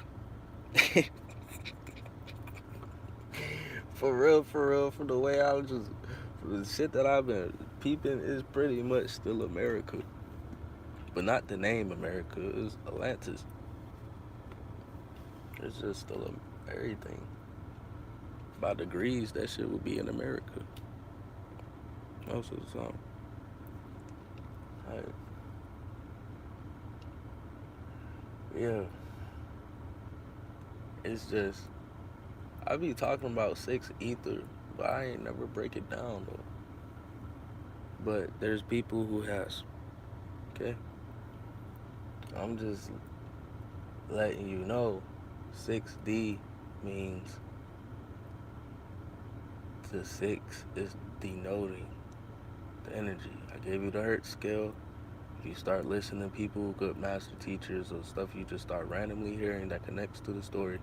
For real, for the way I just, for the shit that I've been peeping is pretty much still America. But not the name America, it's Atlantis. It's just still everything. By degrees, that shit would be in America. Most of the time. Like, yeah. It's just, I be talking about 6 ether, but I ain't never break it down though. But there's people who has. Okay? I'm just letting you know 6D means the 6 is denoting the energy. I gave you the Hertz scale. If you start listening to people, good master teachers, or stuff you just start randomly hearing that connects to the story,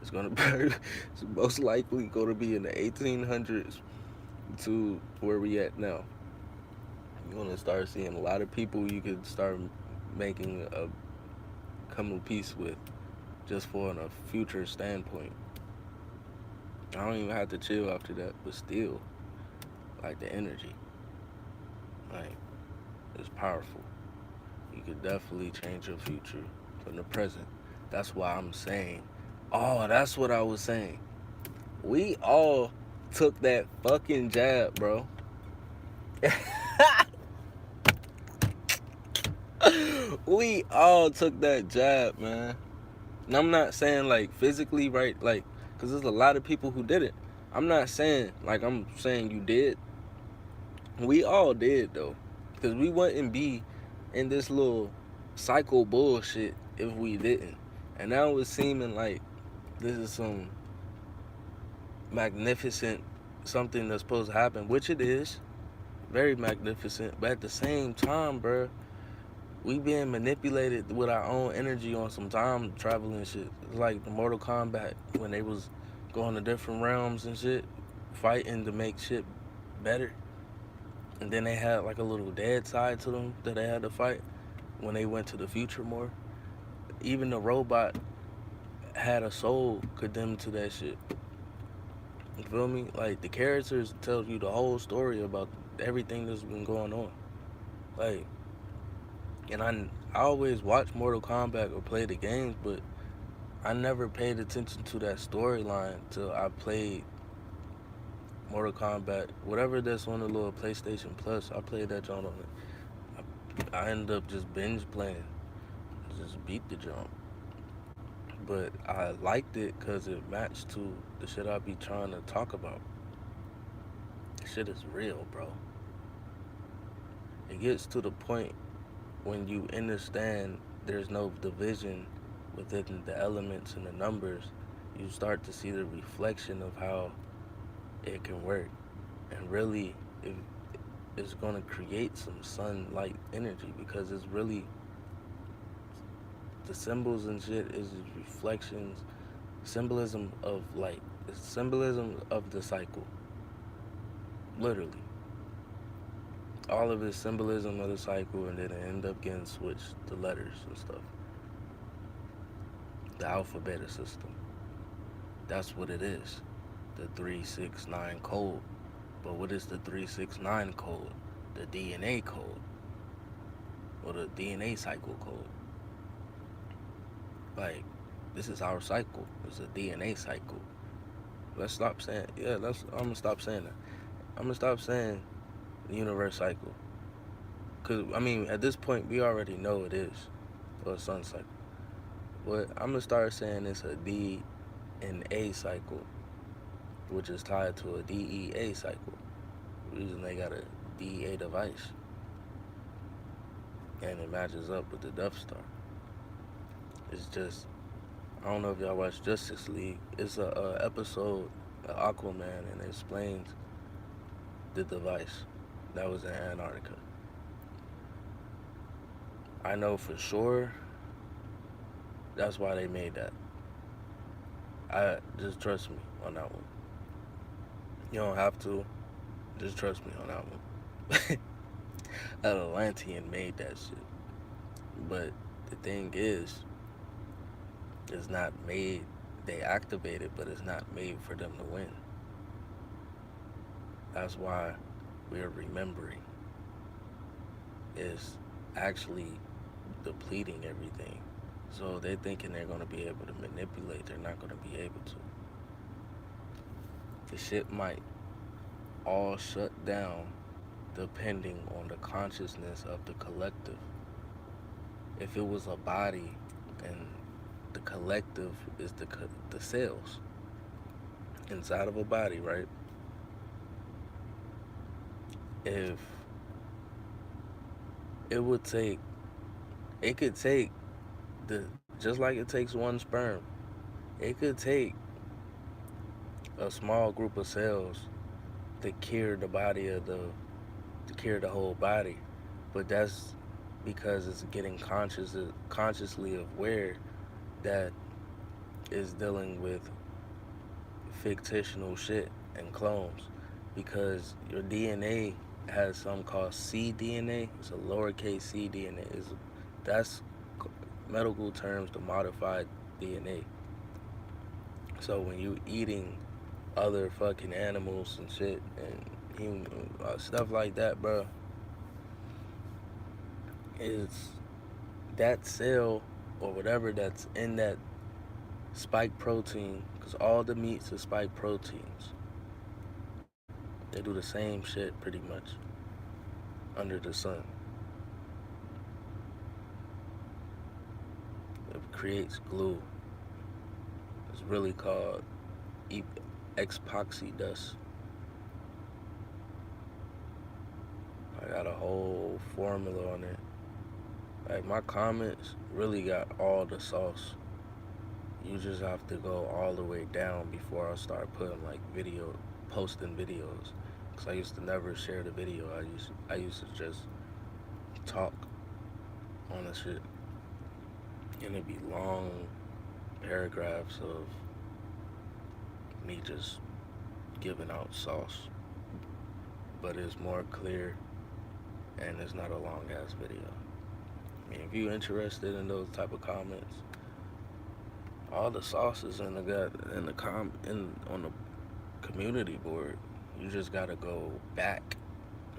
it's gonna be it's most likely going to be in the 1800s to where we at now. You're gonna start seeing a lot of people you could start making a come to peace with, just for a future standpoint. I don't even have to chill after that, but still, like, the energy, like, it's powerful. You could definitely change your future from the present. That's why I'm saying, oh, that's what I was saying. We all took that fucking jab, bro. We all took that jab, man. And I'm not saying, like, physically, right? Like, because there's a lot of people who did it. I'm not saying, like, I'm saying you did. We all did, though. Because we wouldn't be in this little cycle bullshit if we didn't. And now it's seeming like this is some magnificent something that's supposed to happen, which it is. Very magnificent. But at the same time, bruh, we being manipulated with our own energy on some time traveling shit. It's like the Mortal Kombat when they was going to different realms and shit, fighting to make shit better. And then they had like a little dead side to them that they had to fight when they went to the future more. Even the robot had a soul condemned to that shit. You feel me? Like, the characters tell you the whole story about everything that's been going on. Like, and I always watch Mortal Kombat or play the games, but I never paid attention to that storyline till I played Mortal Kombat. Whatever that's on the little PlayStation Plus, I played that joint on it. I ended up just binge playing. Just beat the jump. But I liked it because it matched to the shit I be trying to talk about. Shit is real, bro. It gets to the point when you understand there's no division within the elements and the numbers, you start to see the reflection of how it can work. And really, it's going to create some sunlight energy, because it's really, the symbols and shit is reflections, symbolism of light. It's symbolism of the cycle. Literally. All of it's symbolism of the cycle, and then it end up getting switched to letters and stuff. The alphabet system. That's what it is. The 369 code. But what is the 369 code? The DNA code, or the DNA cycle code. Like, this is our cycle. It's a DNA cycle. Let's stop saying, I'm gonna stop saying that. I'm gonna stop saying the universe cycle. Cause, I mean, at this point, we already know it is, or a sun cycle. But I'm gonna start saying it's a DNA cycle, which is tied to a DEA cycle. The reason they got a DEA device. And it matches up with the Death Star. It's just, I don't know if y'all watch Justice League. It's a episode of Aquaman, and it explains the device that was in Antarctica. I know for sure that's why they made that. Just trust me on that one. You don't have to. Just trust me on that one. An Atlantean made that shit. But the thing is, it's not made. They activate it, but it's not made for them to win. That's why we're remembering. It's actually depleting everything. So they're thinking they're going to be able to manipulate. They're not going to be able to. The shit might all shut down depending on the consciousness of the collective. If it was a body and the collective is the cells inside of a body, right? If it could take just like it takes one sperm, it could take a small group of cells to cure the whole body. But that's because it's getting consciously aware that it's dealing with fictional shit and clones. Because your DNA has something called cDNA. It's a lowercase c DNA. That's medical terms to modified DNA. So when you eating other fucking animals and shit and human stuff like that, bro, is that cell or whatever that's in that spike protein, because all the meats are spike proteins. They do the same shit pretty much under the sun. It creates glue. It's really called epoxy dust. I got a whole formula on it. Like, my comments really got all the sauce. You just have to go all the way down before I start putting like posting videos. Cause I used to never share the video. I used to just talk on the shit. And it'd be long paragraphs of me just giving out sauce. But it's more clear and it's not a long ass video. I mean, if you're interested in those type of comments, all the sauce is on the community board. You just gotta go back.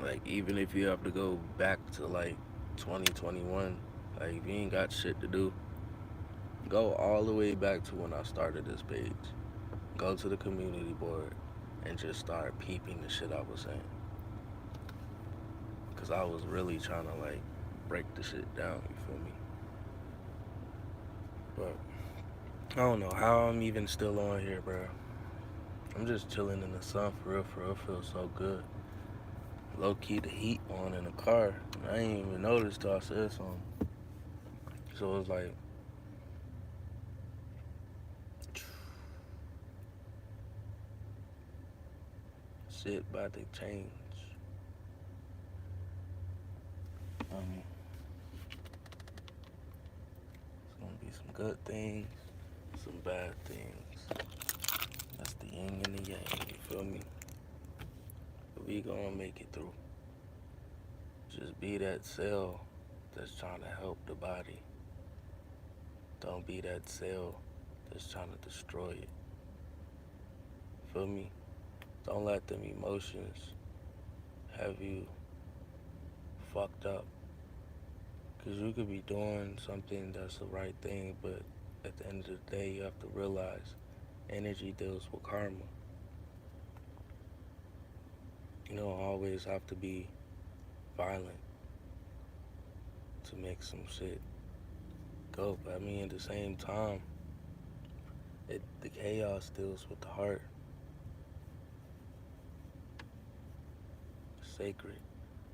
Like, even if you have to go back to like 2021, like, if you ain't got shit to do, go all the way back to when I started this page. Go to the community board and just start peeping the shit I was saying. Cause I was really trying to like break the shit down, you feel me? But I don't know how I'm even still on here, bro. I'm just chilling in the sun, for real, feels so good. Low key, the heat on in the car. I ain't even noticed till I said something. So it's like, shit about to change. It's gonna be some good things, some bad things. That's the yin and the yang, you feel me? But we gonna make it through. Just be that cell that's trying to help the body. Don't be that cell that's trying to destroy it. Feel me? Don't let them emotions have you fucked up? Because you could be doing something that's the right thing, but at the end of the day, you have to realize energy deals with karma. You don't always have to be violent to make some shit go. But I mean, at the same time, the chaos deals with the heart. Sacred.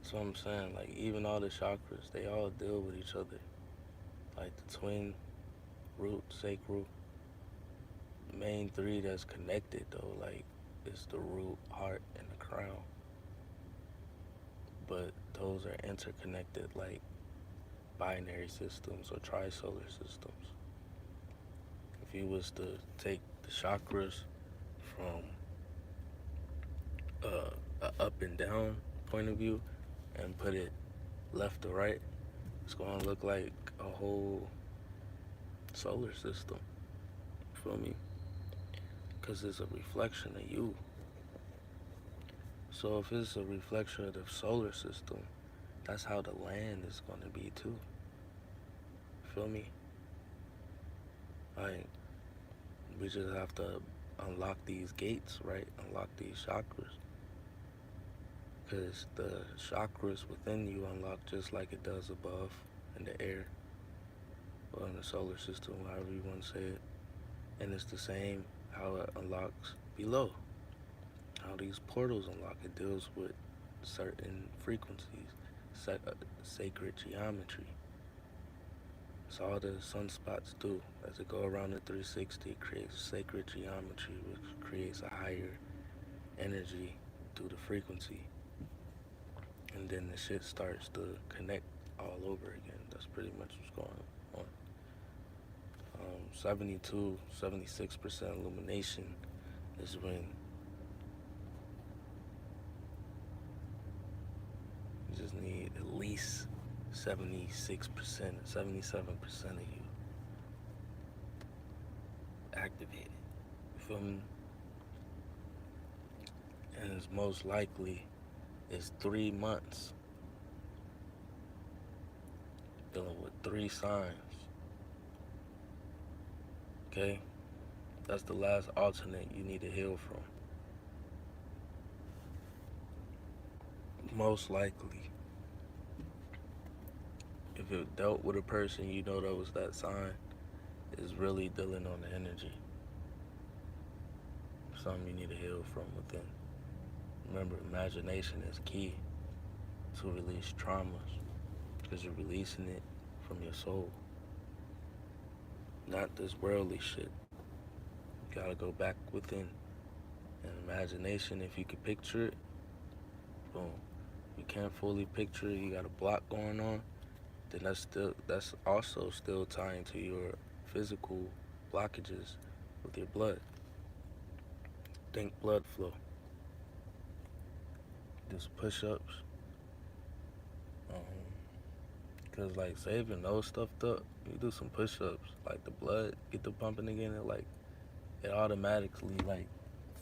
That's what I'm saying. Like, even all the chakras, they all deal with each other. Like the twin root, sacral, the main three that's connected though, like, it's the root, heart, and the crown. But those are interconnected like binary systems or trisolar systems. If you was to take the chakras from a up and down point of view and put it left to right, it's gonna look like a whole solar system. Feel me? Because it's a reflection of you. So if it's a reflection of the solar system, that's how the land is gonna be too. Feel me? Like, we just have to unlock these gates, right? Unlock these chakras. Because the chakras within you unlock just like it does above in the air or in the solar system, however you want to say it. And it's the same how it unlocks below. How these portals unlock, it deals with certain frequencies, sacred geometry. It's all the sunspots do. As it go around the 360, it creates sacred geometry, which creates a higher energy through the frequency. And then the shit starts to connect all over again. That's pretty much what's going on. 72, 76% illumination is when you just need at least 76%, 77% of you activated. You feel me? And it's most likely it's 3 months dealing with 3 signs. Okay? That's the last alternate you need to heal from. Most likely. If it dealt with a person you know that was that sign, is really dealing on the energy. Something you need to heal from within. Remember, imagination is key to release traumas because you're releasing it from your soul, not this worldly shit. You gotta go back within. And imagination, if you can picture it, boom. You can't fully picture it, you got a block going on, then that's also still tying to your physical blockages with your blood. Think blood flow. Do some push-ups. Cause like saving those stuffed up, you do some push-ups, like the blood get to pumping again, and like it automatically like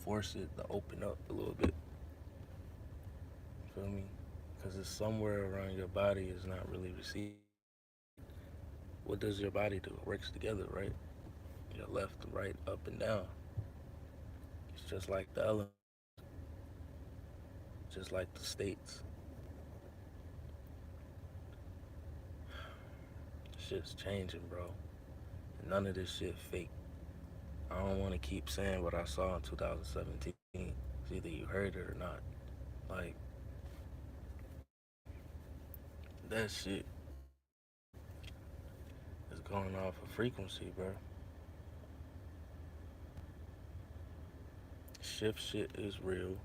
force it to open up a little bit. Feel me? Cause it's somewhere around your body is not really receiving. What does your body do? It works together, right? Your left, right, up and down. It's just like the elements, just like the states. Shit's changing, bro. And none of this shit fake. I don't want to keep saying what I saw in 2017. It's either you heard it or not. Like, that shit is going off a frequency, bro. Shift shit is real.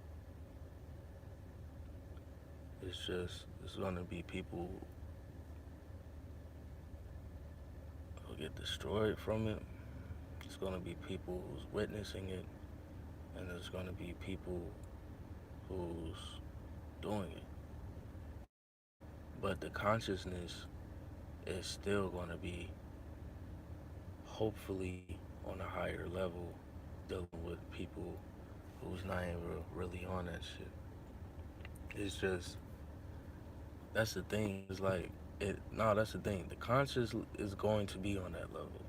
It's gonna be people who get destroyed from it. It's gonna be people who's witnessing it. And there's gonna be people who's doing it. But the consciousness is still gonna be hopefully on a higher level, dealing with people who's not even really on that shit. It's just that's the thing. It's like it. No, that's the thing. The conscious is going to be on that level.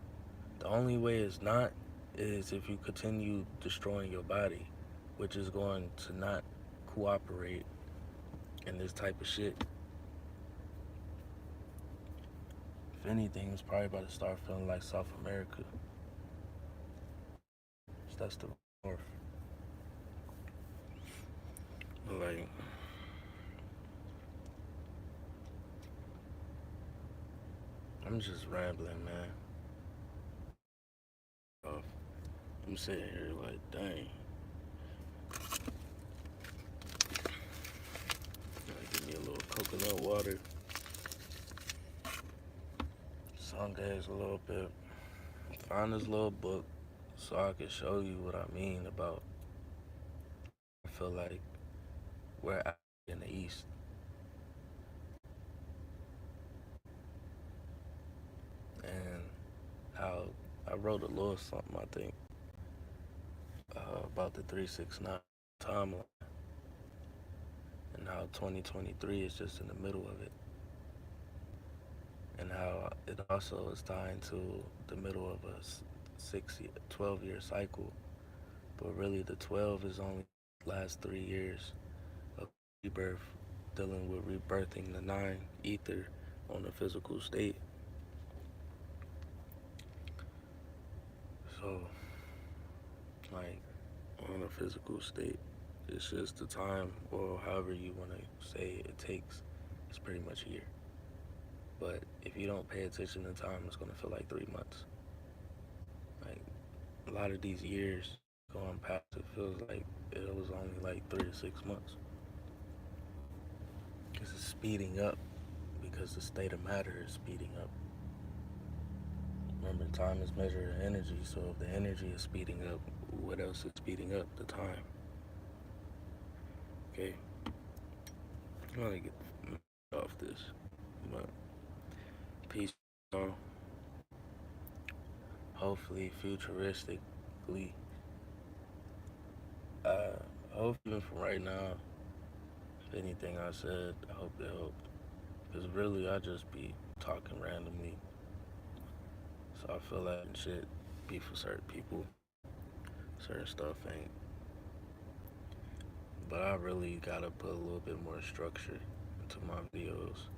The only way it's not is if you continue destroying your body, which is going to not cooperate in this type of shit. If anything, it's probably about to start feeling like South America. So that's the north. Like, I'm just rambling, man. I'm sitting here like, dang. Give me a little coconut water. Some days a little bit. Find this little book so I can show you what I mean about. I feel like we're out in the East. And how I wrote a little something, I think, about the 369 timeline and how 2023 is just in the middle of it. And how it also is tying to the middle of a 12-year cycle. But really, the 12 is only last 3 years of rebirth, dealing with rebirthing the 9 ether on the physical state. So, like, on a physical state, it's just the time, or however you want to say it takes, it's pretty much a year. But if you don't pay attention to time, it's going to feel like 3 months. Like, a lot of these years going past, it feels like it was only like 3 to 6 months. Because it's speeding up, because the state of matter is speeding up. Remember, time is measured in energy, so if the energy is speeding up, what else is speeding up? The time. Okay? I'm gonna get off this. But peace, y'all. Hopefully, futuristically, hopefully from right now, if anything I said, I hope it helped. Because really, I just be talking randomly. So I feel like shit be for certain people. Certain stuff ain't. But I really gotta put a little bit more structure into my videos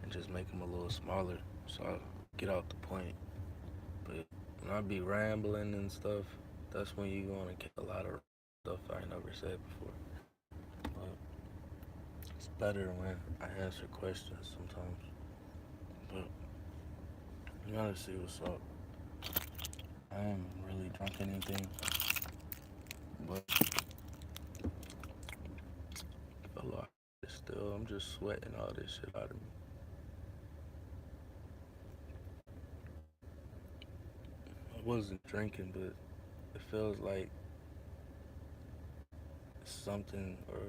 and just make them a little smaller so I get out the point. But when I be rambling and stuff, that's when you gonna get a lot of stuff I ain't never said before. But it's better when I answer questions sometimes. But you gotta see what's up. I ain't really drunk anything, but a lot. Still, I'm just sweating all this shit out of me. I wasn't drinking, but it feels like something or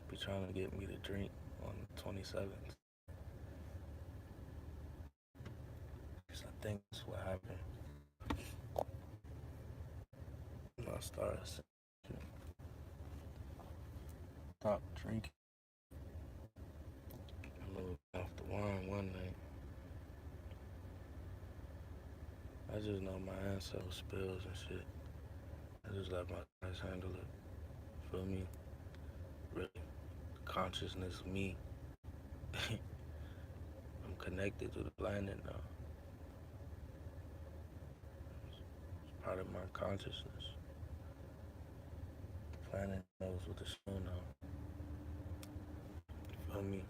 be trying to get me to drink on the 27th. Because I think that's what happened. I started stop drinking. I moved off the wine one night. I just know my ancestors spills and shit. I just let my guys handle it. Feel me? Really, consciousness of me. I'm connected to the planet now. It's part of my consciousness. The planet knows what to show now. Feel me?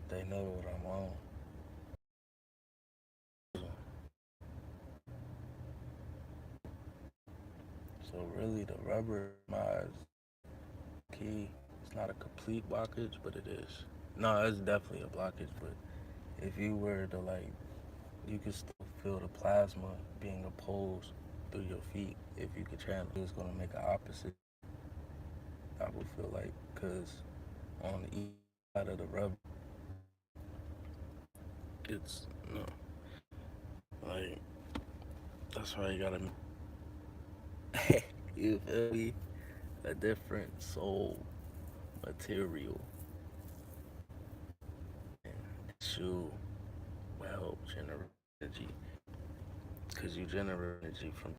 They know what I'm on. So really, the rubber is key. It's not a complete blockage, but it is. No, it's definitely a blockage. But if you were to you could still feel the plasma being opposed through your feet. If you could channel, it's gonna make an opposite. I would feel like, cause on the east side of the rubber, it's no, like that's why you gotta. You feel me? A different soul material. And that shoe will help generate energy because you generate energy from